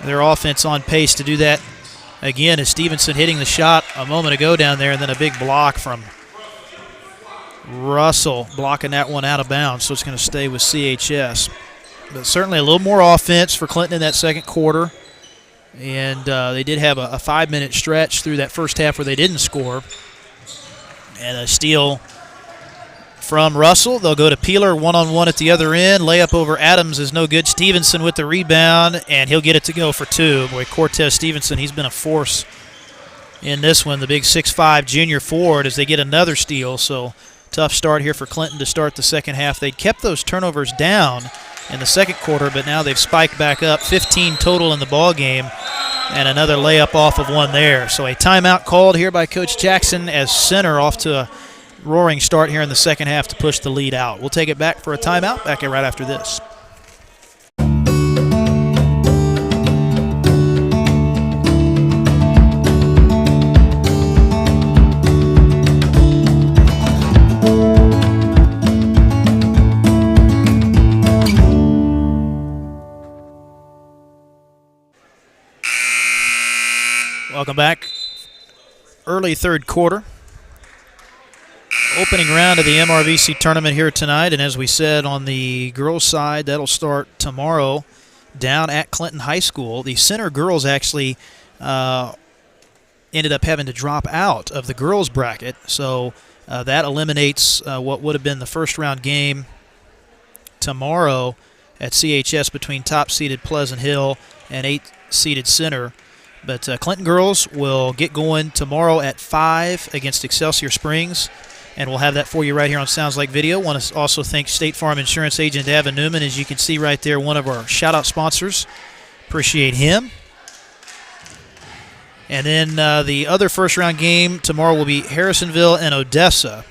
their offense on pace to do that again. As Stevenson hitting the shot a moment ago down there, and then a big block from Russell blocking that one out of bounds, so it's going to stay with CHS. But certainly a little more offense for Clinton in that second quarter. And they did have a 5-minute stretch through that first half where they didn't score. And a steal from Russell. They'll go to Peeler one-on-one at the other end. Layup over Adams is no good. Stevenson with the rebound, and he'll get it to go for two. Boy, Cortez Stevenson, he's been a force in this one. The big 6'5 junior forward as they get another steal. So tough start here for Clinton to start the second half. They kept those turnovers down in the second quarter, but now they've spiked back up. 15 total in the ball game, and another layup off of one there. So a timeout called here by Coach Jackson as Center off to a roaring start here in the second half to push the lead out. We'll take it back for a timeout back right after this. Welcome back. Early third quarter. opening round of the MRVC tournament here tonight, and as we said on the girls' side, that'll start tomorrow down at Clinton High School. The center girls actually ended up having to drop out of the girls' bracket, so that eliminates what would have been the first-round game tomorrow at CHS between top-seeded Pleasant Hill and 8th-seeded Center. But Clinton girls will get going tomorrow at 5 against Excelsior Springs, and we'll have that for you right here on Sounds Like Video. Want to also thank State Farm Insurance Agent Evan Newman, as you can see right there, one of our shout-out sponsors. Appreciate him. And then the other first-round game tomorrow will be Harrisonville and Odessa.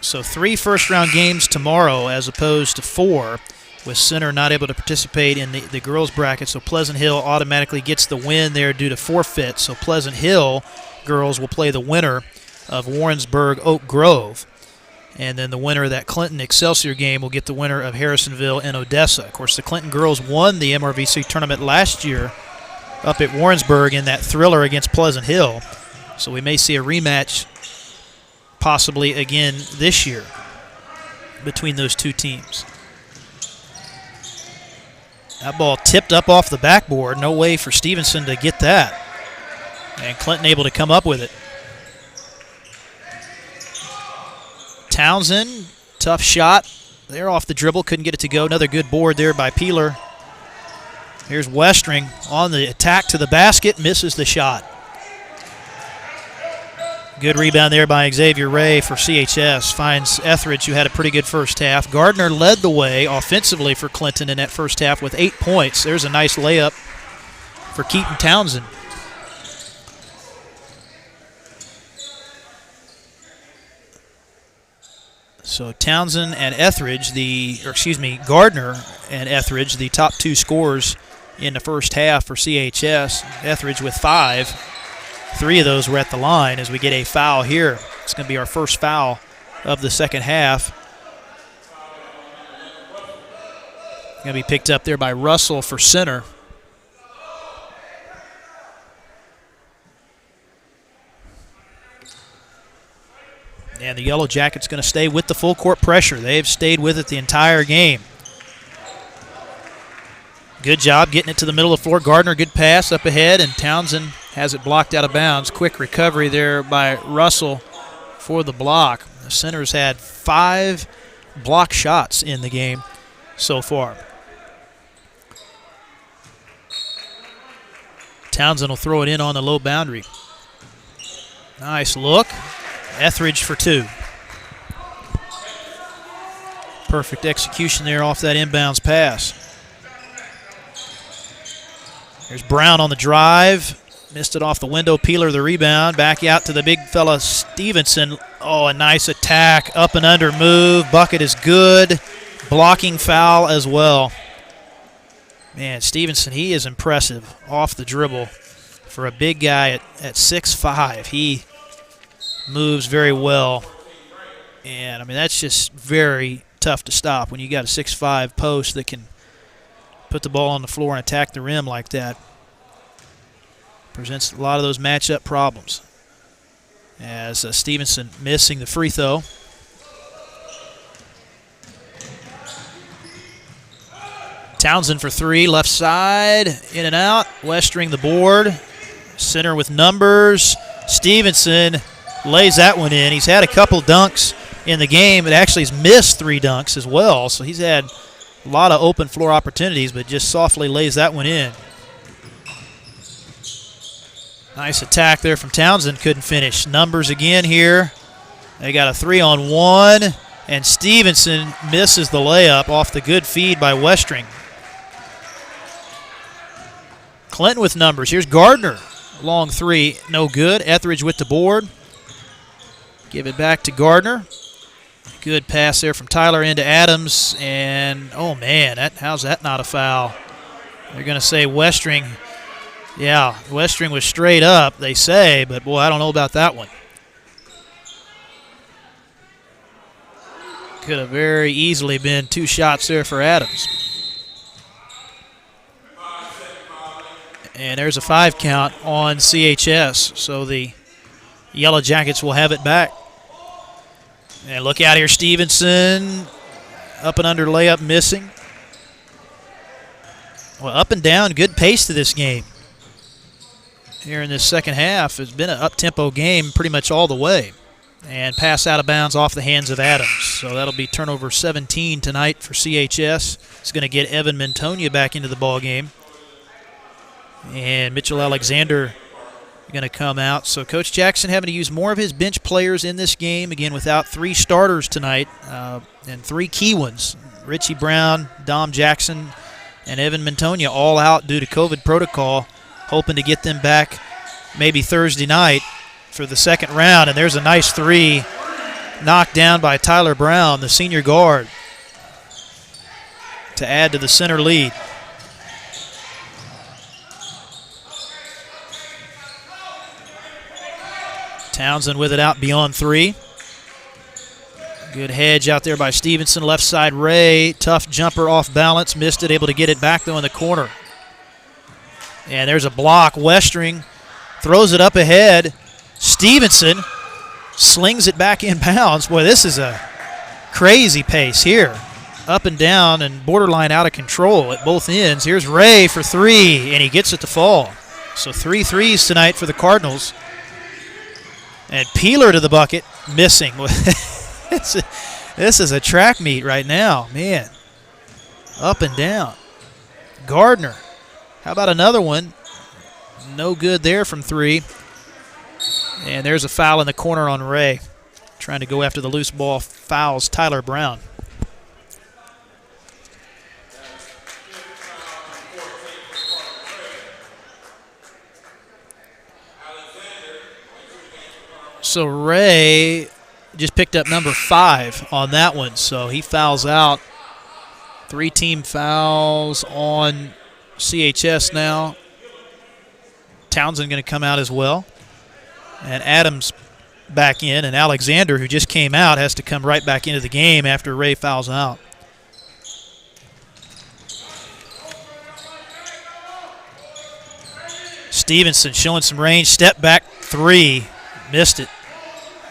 So 3 first-round games tomorrow as opposed to 4, with Center not able to participate in the girls' bracket. So Pleasant Hill automatically gets the win there due to forfeit. So Pleasant Hill girls will play the winner of Warrensburg Oak Grove. And then the winner of that Clinton-Excelsior game will get the winner of Harrisonville and Odessa. Of course, the Clinton girls won the MRVC tournament last year up at Warrensburg in that thriller against Pleasant Hill. So we may see a rematch possibly again this year between those two teams. That ball tipped up off the backboard. No way for Stevenson to get that. And Clinton able to come up with it. Townsend, tough shot. They're off the dribble, couldn't get it to go. Another good board there by Peeler. Here's Westring on the attack to the basket, misses the shot. Good rebound there by Xavier Ray for CHS. Finds Etheridge, who had a pretty good first half. Gardner led the way offensively for Clinton in that first half with 8 points. There's a nice layup for Keaton Townsend. So Townsend and Etheridge, Gardner and Etheridge, the top 2 scorers in the first half for CHS. Etheridge with 5. 3 of those were at the line as we get a foul here. It's going to be our first foul of the second half. Going to be picked up there by Russell for Center. And the Yellow Jackets going to stay with the full court pressure. They've stayed with it the entire game. Good job getting it to the middle of the floor. Gardner, good pass up ahead, and Townsend has it blocked out of bounds. Quick recovery there by Russell for the block. The Center's had 5 block shots in the game so far. Townsend will throw it in on the low boundary. Nice look. Etheridge for 2. Perfect execution there off that inbounds pass. There's Brown on the drive. Missed it off the window. Peeler the rebound. Back out to the big fella Stevenson. Oh, a nice attack. Up and under move. Bucket is good. Blocking foul as well. Man, Stevenson, he is impressive off the dribble. For a big guy at 6'5", he moves very well. And, I mean, that's just very tough to stop when you got a 6'5" post that can put the ball on the floor and attack the rim like that. Presents a lot of those matchup problems. As Stevenson missing the free throw. Townsend for 3, left side, in and out. Westring the board. Center with numbers. Stevenson lays that one in. He's had a couple dunks in the game, but actually has missed 3 dunks as well. So he's had a lot of open floor opportunities, but just softly lays that one in. Nice attack there from Townsend. Couldn't finish. Numbers again here. They got a 3-on-1, and Stevenson misses the layup off the good feed by Westring. Clinton with numbers. Here's Gardner. Long 3, no good. Etheridge with the board. Give it back to Gardner. Good pass there from Tyler into Adams, and oh man, how's that not a foul? They're going to say Westring. Yeah, Westring was straight up, they say, but boy, I don't know about that one. Could have very easily been 2 shots there for Adams. And there's a 5 count on CHS, so the Yellow Jackets will have it back. And look out here, Stevenson. Up and under layup missing. Well, up and down, good pace to this game. Here in this second half, it's been an up-tempo game pretty much all the way. And pass out of bounds off the hands of Adams. So that'll be turnover 17 tonight for CHS. It's going to get Evan Mintonia back into the ball game. And Mitchell Alexander going to come out. So Coach Jackson having to use more of his bench players in this game. Again, without 3 starters tonight and 3 key ones. Richie Brown, Dom Jackson, and Evan Mintonia all out due to COVID protocol. Hoping to get them back maybe Thursday night for the second round. And there's a nice 3 knocked down by Tyler Brown, the senior guard, to add to the center lead. Townsend with it out beyond 3. Good hedge out there by Stevenson. Left side Ray. Tough jumper off balance. Missed it. Able to get it back, though, in the corner. And there's a block. Westring throws it up ahead. Stevenson slings it back in bounds. Boy, this is a crazy pace here. Up and down and borderline out of control at both ends. Here's Ray for 3, and he gets it to fall. So 3 threes tonight for the Cardinals. And Peeler to the bucket, missing. This is a track meet right now, man. Up and down. Gardner, how about another one? No good there from 3. And there's a foul in the corner on Ray. Trying to go after the loose ball, fouls Tyler Brown. So Ray just picked up number 5 on that one, so he fouls out. 3 team fouls on CHS now. Townsend going to come out as well. And Adams back in, and Alexander, who just came out, has to come right back into the game after Ray fouls out. Stevenson showing some range, step back 3, missed it.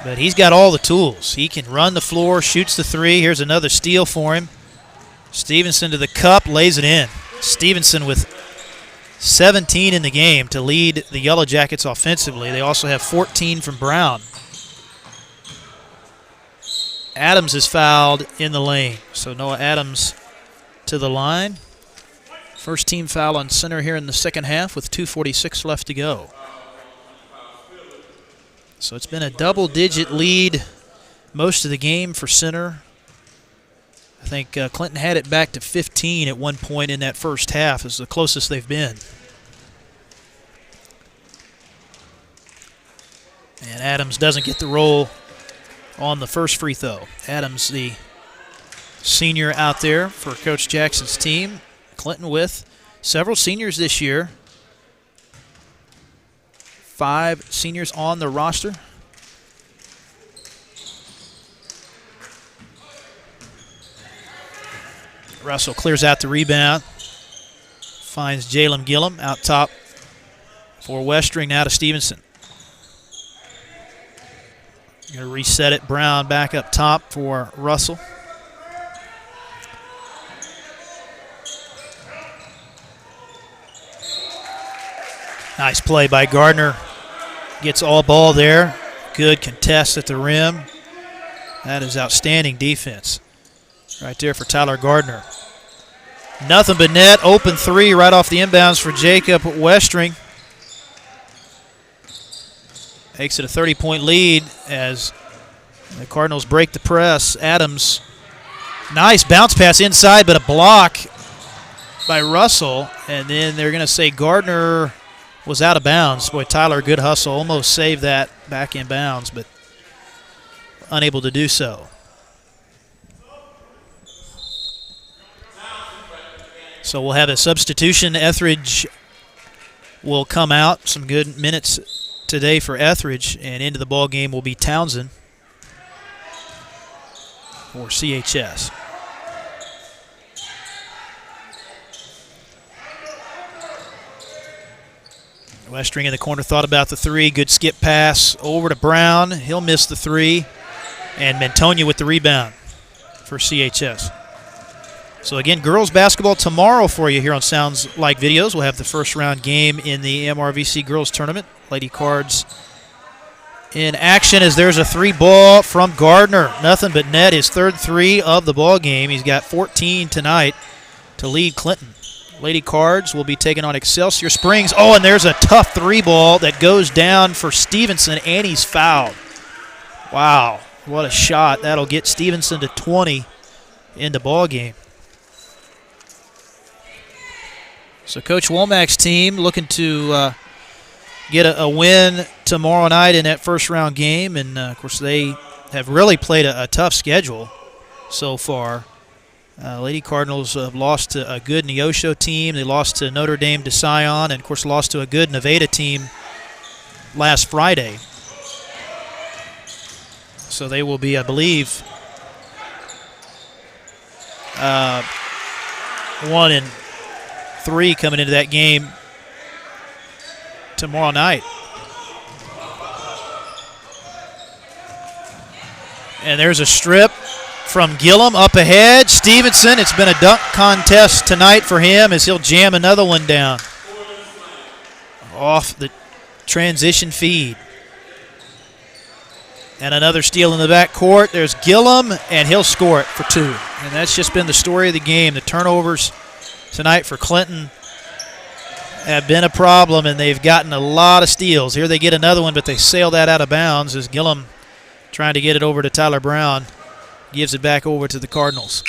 But he's got all the tools. He can run the floor, shoots the 3. Here's another steal for him. Stevenson to the cup, lays it in. Stevenson with 17 in the game to lead the Yellow Jackets offensively. They also have 14 from Brown. Adams is fouled in the lane. So Noah Adams to the line. First team foul on center here in the second half with 2:46 left to go. So it's been a double-digit lead most of the game for center. I think Clinton had it back to 15 at one point in that first half. It's the closest they've been. And Adams doesn't get the roll on the first free throw. Adams, the senior out there for Coach Jackson's team. Clinton with several seniors this year. 5 seniors on the roster. Russell clears out the rebound. Finds Jalen Gillum out top for Westring, now to Stevenson. Going to reset it. Brown back up top for Russell. Nice play by Gardner. Gets all ball there. Good contest at the rim. That is outstanding defense right there for Tyler Gardner. Nothing but net. Open 3 right off the inbounds for Jacob Westring. Makes it a 30-point lead as the Cardinals break the press. Adams, nice bounce pass inside, but a block by Russell. And then they're going to say Gardner was out of bounds. Boy, Tyler, good hustle. Almost saved that back in bounds, but unable to do so. So we'll have a substitution. Etheridge will come out. Some good minutes today for Etheridge, and into the ball game will be Townsend for CHS. Westring in the corner thought about the 3. Good skip pass over to Brown. He'll miss the 3. And Mantonia with the rebound for CHS. So again, girls basketball tomorrow for you here on Sounds Like Videos. We'll have the first round game in the MRVC girls tournament. Lady Cards in action as there's a 3-ball from Gardner. Nothing but net, his third 3 of the ball game. He's got 14 tonight to lead Clinton. Lady Cards will be taking on Excelsior Springs. Oh, and there's a tough 3-ball that goes down for Stevenson, and he's fouled. Wow, what a shot. That'll get Stevenson to 20 in the ball game. So Coach Womack's team looking to get a win tomorrow night in that first-round game. And, of course, they have really played a tough schedule so far. Lady Cardinals have lost to a good Neosho team. They lost to Notre Dame de Sion, and, of course, lost to a good Nevada team last Friday. So they will be, I believe, 1-3 coming into that game tomorrow night. And there's a strip from Gillum up ahead. Stevenson, it's been a dunk contest tonight for him as he'll jam another one down off the transition feed. And another steal in the backcourt. There's Gillum, and he'll score it for 2. And that's just been the story of the game. The turnovers tonight for Clinton have been a problem, and they've gotten a lot of steals. Here they get another one, but they sail that out of bounds as Gillum trying to get it over to Tyler Brown. Gives it back over to the Cardinals.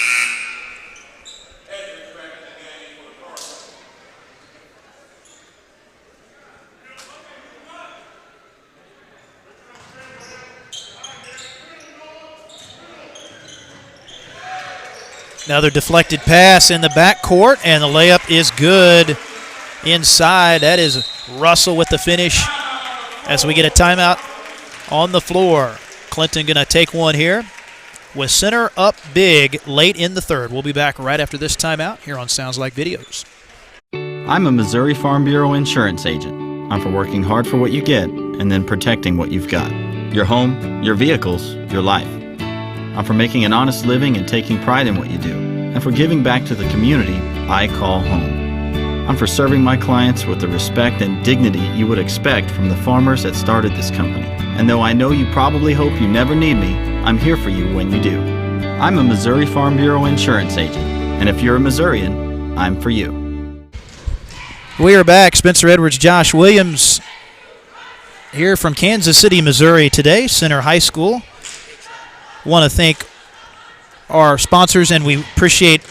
Another deflected pass in the backcourt, and the layup is good inside. That is Russell with the finish as we get a timeout on the floor. Clinton going to take one here with center up big late in the third. We'll be back right after this timeout here on Sounds Like Videos. I'm a Missouri Farm Bureau insurance agent. I'm for working hard for what you get and then protecting what you've got. Your home, your vehicles, your life. I'm for making an honest living and taking pride in what you do, and for giving back to the community I call home. I'm for serving my clients with the respect and dignity you would expect from the farmers that started this company. And though I know you probably hope you never need me, I'm here for you when you do. I'm a Missouri Farm Bureau insurance agent, and if you're a Missourian, I'm for you. We are back. Spencer Edwards, Josh Williams here from Kansas City, Missouri today, Center High School. Want to thank our sponsors, and we appreciate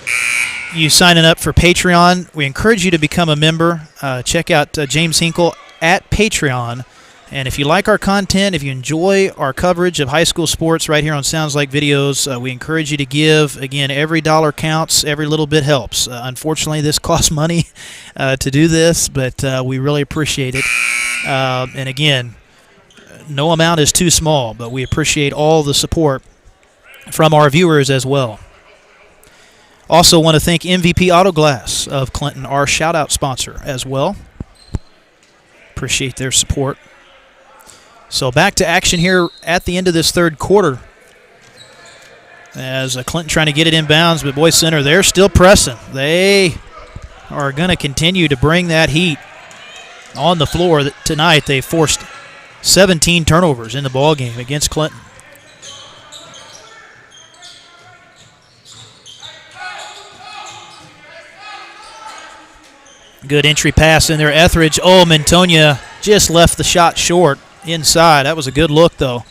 you signing up for Patreon. We encourage you to become a member. Check out James Hinkle at Patreon. And if you like our content, if you enjoy our coverage of high school sports right here on Sounds Like Videos, we encourage you to give. Again, every dollar counts. Every little bit helps. Unfortunately, this costs money to do this, but we really appreciate it. And again, no amount is too small, but we appreciate all the support from our viewers as well. Also want to thank MVP Auto Glass of Clinton, our shout-out sponsor as well. Appreciate their support. So back to action here at the end of this third quarter as Clinton trying to get it inbounds, but Boys Center, they're still pressing. They are going to continue to bring that heat on the floor. Tonight they forced 17 turnovers in the ballgame against Clinton. Good entry pass in there. Etheridge. Oh, Mantonia just left the shot short inside. That was a good look, though.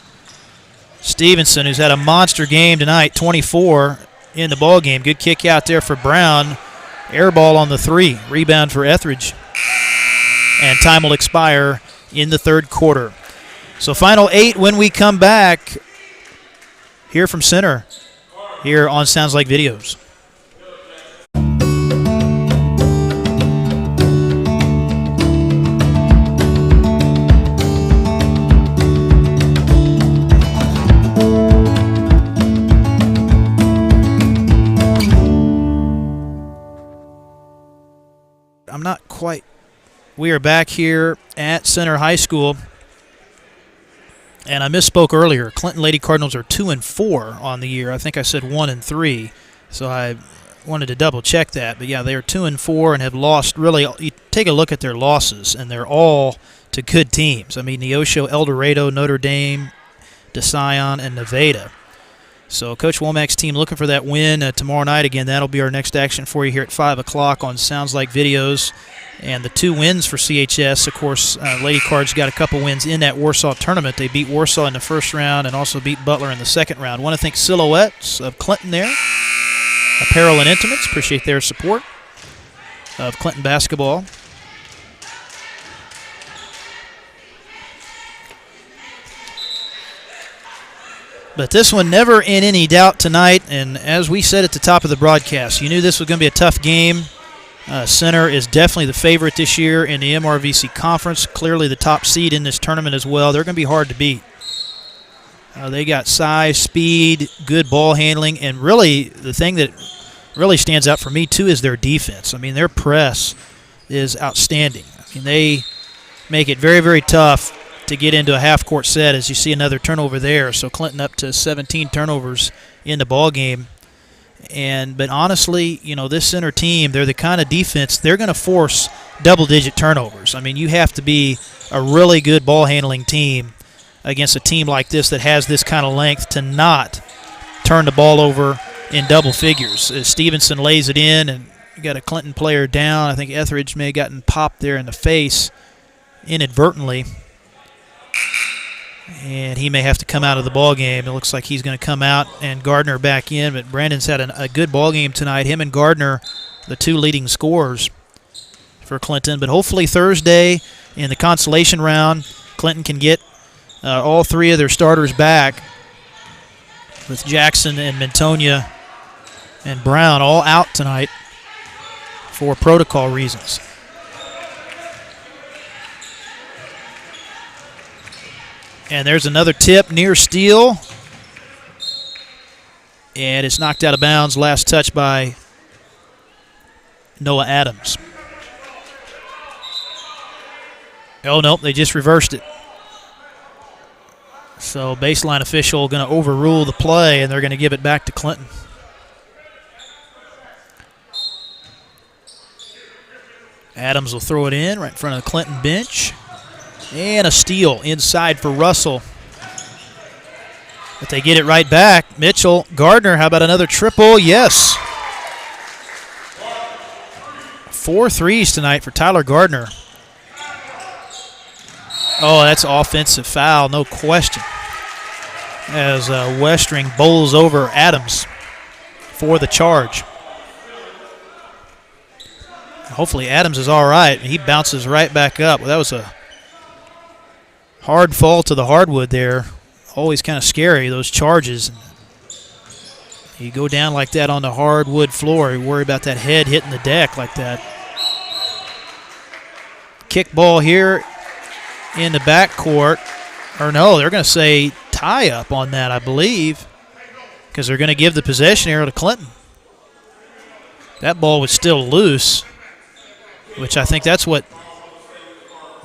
Stevenson, who's had a monster game tonight, 24 in the ball game. Good kick out there for Brown. Air ball on the 3. Rebound for Etheridge. And time will expire in the third quarter. So final 8 when we come back here from Center here on Sounds Like Videos. I'm not quite. We are back here at Center High School And I misspoke earlier. Clinton Lady Cardinals are 2-4 on the year. I think I said 1-3, so I wanted to double check that. But yeah, they are 2-4 and have lost. Really, you take a look at their losses, and they're all to good teams. I mean, Neosho, El Dorado, Notre Dame, DeSion, and Nevada. So Coach Womack's team looking for that win tomorrow night. Again, that'll be our next action for you here at 5 o'clock on Sounds Like Videos. And the 2 wins for CHS, of course, Lady Cards got a couple wins in that Warsaw tournament. They beat Warsaw in the first round and also beat Butler in the second round. Want to thank Silhouettes of Clinton there. Apparel and Intimates, appreciate their support of Clinton basketball. But this one never in any doubt tonight, and as we said at the top of the broadcast, you knew this was going to be a tough game. Center is definitely the favorite this year in the MRVC Conference, clearly the top seed in this tournament as well. They're going to be hard to beat. They got size, speed, good ball handling, and really the thing that really stands out for me too is their defense. I mean, their press is outstanding. I mean, they make it very, very tough to get into a half-court set as you see another turnover there. So Clinton up to 17 turnovers in the ball game. But honestly, you know, this center team, they're the kind of defense, they're going to force double-digit turnovers. I mean, you have to be a really good ball-handling team against a team like this that has this kind of length to not turn the ball over in double figures. As Stevenson lays it in, and you got a Clinton player down. I think Etheridge may have gotten popped there in the face inadvertently. And he may have to come out of the ball game. It looks like he's going to come out and Gardner back in. But Brandon's had a good ball game tonight. Him and Gardner, the 2 leading scorers for Clinton. But hopefully Thursday in the consolation round, Clinton can get all 3 of their starters back with Jackson and Mintonia and Brown all out tonight for protocol reasons. And there's another tip near steal. And it's knocked out of bounds. Last touch by Noah Adams. Oh, nope, they just reversed it. So baseline official going to overrule the play, and they're going to give it back to Clinton. Adams will throw it in right in front of the Clinton bench. And a steal inside for Russell. But they get it right back. Mitchell, Gardner, how about another triple? Yes. 4 threes tonight for Tyler Gardner. Oh, that's offensive foul, no question. As Westring bowls over Adams for the charge. Hopefully Adams is all right. He bounces right back up. Well, that was a hard fall to the hardwood there. Always kind of scary, those charges. You go down like that on the hardwood floor, you worry about that head hitting the deck like that. Kick ball here in the backcourt. Or no, they're going to say tie up on that, I believe, because they're going to give the possession arrow to Clinton. That ball was still loose, which I think that's what.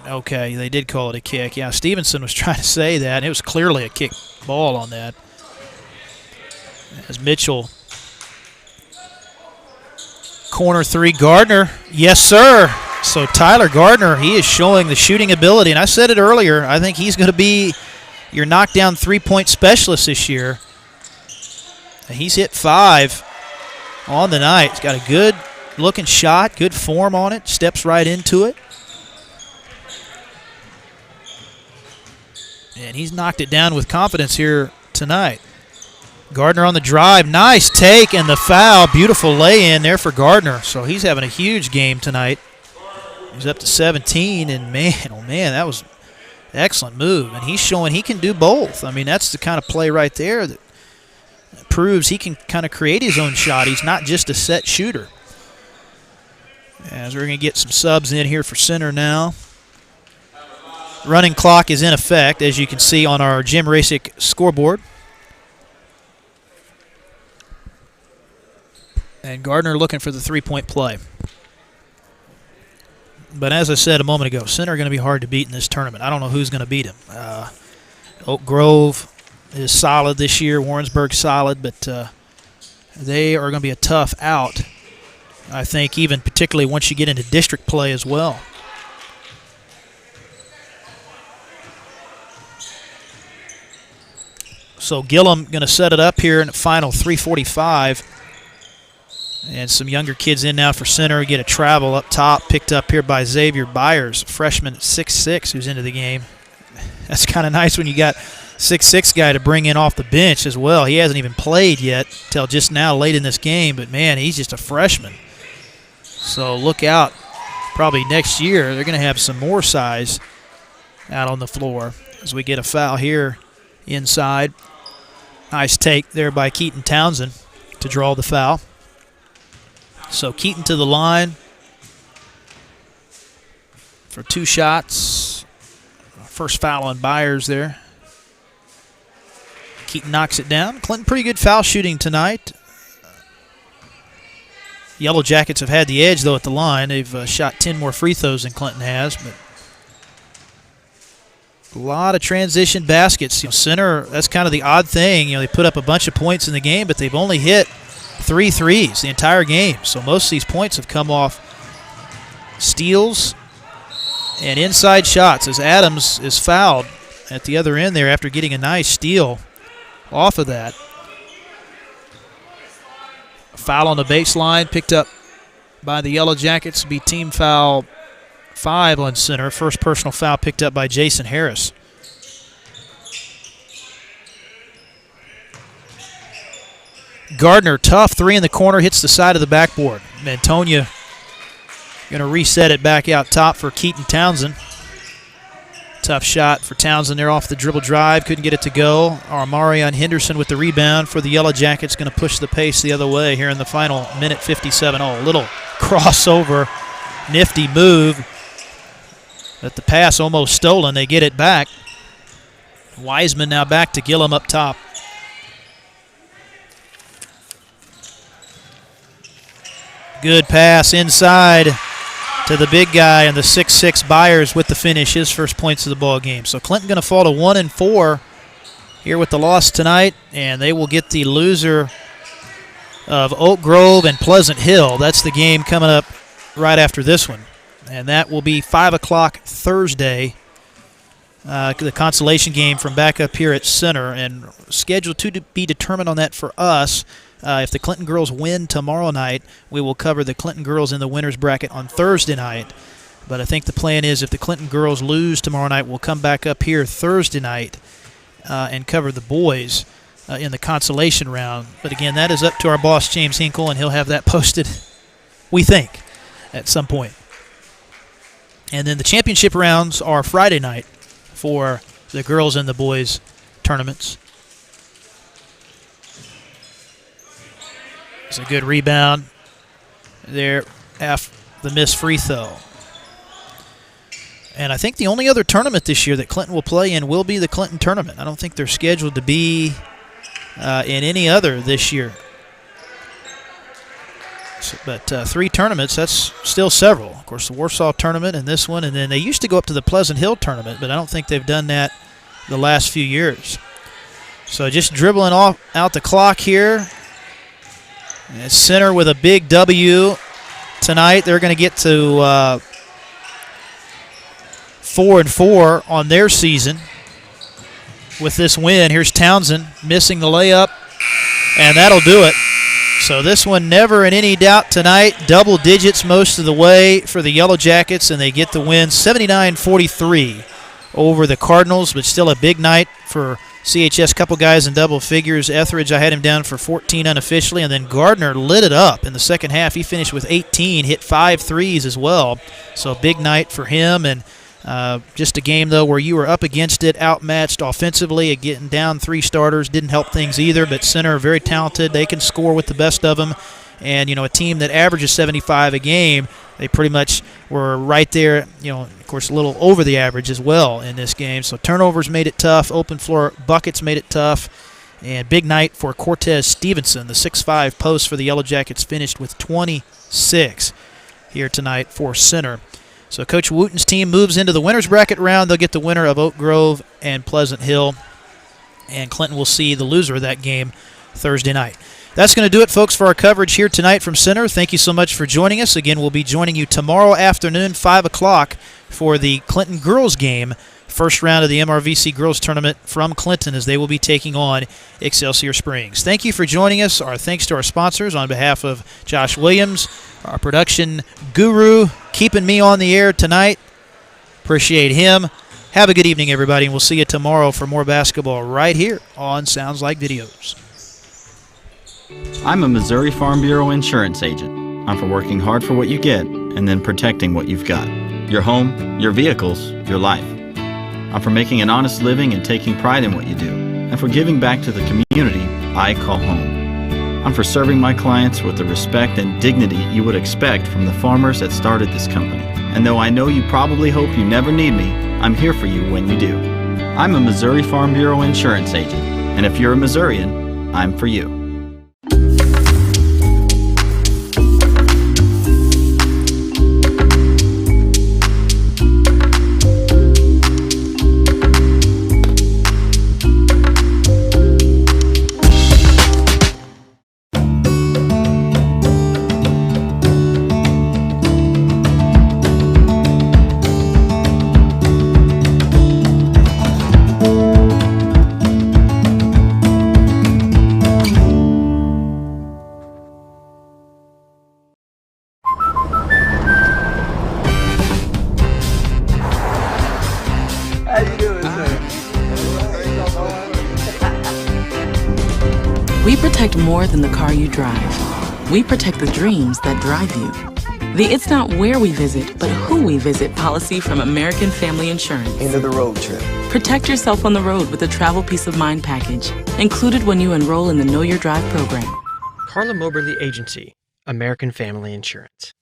Okay, they did call it a kick. Yeah, Stevenson was trying to say that, and it was clearly a kick ball on that. As Mitchell, corner 3, Gardner. Yes, sir. So Tyler Gardner, he is showing the shooting ability, and I said it earlier, I think he's going to be your knockdown 3-point specialist this year. And he's hit 5 on the night. He's got a good-looking shot, good form on it, steps right into it. And he's knocked it down with confidence here tonight. Gardner on the drive. Nice take and the foul. Beautiful lay-in there for Gardner. So he's having a huge game tonight. He's up to 17, and man, oh man, that was an excellent move. And he's showing he can do both. I mean, that's the kind of play right there that proves he can kind of create his own shot. He's not just a set shooter. As we're going to get some subs in here for center now. Running clock is in effect, as you can see on our Jim Raysik scoreboard. And Gardner looking for the 3-point play. But as I said a moment ago, center are going to be hard to beat in this tournament. I don't know who's going to beat him. Oak Grove is solid this year. Warrensburg's solid, but they are going to be a tough out, I think, even particularly once you get into district play as well. So Gillum going to set it up here in the final 3:45. And some younger kids in now for center. Get a travel up top, picked up here by Xavier Byers, freshman at 6'6", who's into the game. That's kind of nice when you got 6'6" guy to bring in off the bench as well. He hasn't even played yet till just now late in this game, but, man, he's just a freshman. So look out. Probably next year they're going to have some more size out on the floor as we get a foul here inside. Nice take there by Keaton Townsend to draw the foul. So Keaton to the line for 2 shots. First foul on Byers there. Keaton knocks it down. Clinton pretty good foul shooting tonight. Yellow Jackets have had the edge, though, at the line. They've shot 10 more free throws than Clinton has. But a lot of transition baskets. Center, that's kind of the odd thing. They put up a bunch of points in the game, but they've only hit 3 threes the entire game. So most of these points have come off steals and inside shots as Adams is fouled at the other end there after getting a nice steal off of that. A foul on the baseline picked up by the Yellow Jackets. Be team foul 5 on center. First personal foul picked up by Jason Harris. Gardner, tough 3 in the corner, hits the side of the backboard. Mantonia going to reset it back out top for Keaton Townsend. Tough shot for Townsend there off the dribble drive. Couldn't get it to go. Marion Henderson with the rebound for the Yellow Jackets. Going to push the pace the other way here in the final minute 57. Oh, a little crossover. Nifty move. But the pass almost stolen. They get it back. Wiseman now back to Gillum up top. Good pass inside to the big guy, and the 6'6" Byers with the finish, his first points of the ball game. So Clinton going to fall to 1-4 here with the loss tonight, and they will get the loser of Oak Grove and Pleasant Hill. That's the game coming up right after this one, and that will be 5 o'clock Thursday. The consolation game from back up here at center, and scheduled to be determined on that for us. If the Clinton girls win tomorrow night, we will cover the Clinton girls in the winner's bracket on Thursday night. But I think the plan is if the Clinton girls lose tomorrow night, we'll come back up here Thursday night and cover the boys in the consolation round. But again, that is up to our boss, James Hinkle, and he'll have that posted, we think, at some point. And then the championship rounds are Friday night for the girls and the boys tournaments. It's a good rebound there after the missed free throw. And I think the only other tournament this year that Clinton will play in will be the Clinton tournament. I don't think they're scheduled to be in any other this year. But 3 tournaments, that's still several. Of course, the Warsaw tournament and this one, and then they used to go up to the Pleasant Hill tournament, but I don't think they've done that the last few years. So just dribbling out the clock here. And center with a big W tonight. They're going to get to 4-4 on their season with this win. Here's Townsend missing the layup, and that'll do it. So this one never in any doubt tonight. Double digits most of the way for the Yellow Jackets, and they get the win 79-43 over the Cardinals, but still a big night for CHS. Couple guys in double figures. Etheridge, I had him down for 14 unofficially, and then Gardner lit it up in the second half. He finished with 18, hit 5 threes as well. So a big night for him, and just a game, though, where you were up against it, outmatched offensively, getting down 3 starters. Didn't help things either, but center very talented. They can score with the best of them. And, a team that averages 75 a game, they pretty much were right there, of course, a little over the average as well in this game. So turnovers made it tough. Open floor buckets made it tough. And big night for Cortez Stevenson. The 6'5" post for the Yellow Jackets finished with 26 here tonight for center. So Coach Wooten's team moves into the winner's bracket round. They'll get the winner of Oak Grove and Pleasant Hill. and Clinton will see the loser of that game Thursday night. That's going to do it, folks, for our coverage here tonight from Center. Thank you so much for joining us. Again, we'll be joining you tomorrow afternoon, 5 o'clock, for the Clinton girls game, first round of the MRVC girls tournament from Clinton, as they will be taking on Excelsior Springs. Thank you for joining us. Our thanks to our sponsors on behalf of Josh Williams, our production guru, keeping me on the air tonight. Appreciate him. Have a good evening, everybody, and we'll see you tomorrow for more basketball right here on Sounds Like Videos. I'm a Missouri Farm Bureau insurance agent. I'm for working hard for what you get and then protecting what you've got. Your home, your vehicles, your life. I'm for making an honest living and taking pride in what you do, and for giving back to the community I call home. I'm for serving my clients with the respect and dignity you would expect from the farmers that started this company. And though I know you probably hope you never need me, I'm here for you when you do. I'm a Missouri Farm Bureau insurance agent, and if you're a Missourian, I'm for you. We protect more than the car you drive. We protect the dreams that drive you. The It's Not Where We Visit, but Who We Visit policy from American Family Insurance. End of the road trip. Protect yourself on the road with a travel peace of mind package, included when you enroll in the Know Your Drive program. CARLA Moberly Agency, American Family Insurance.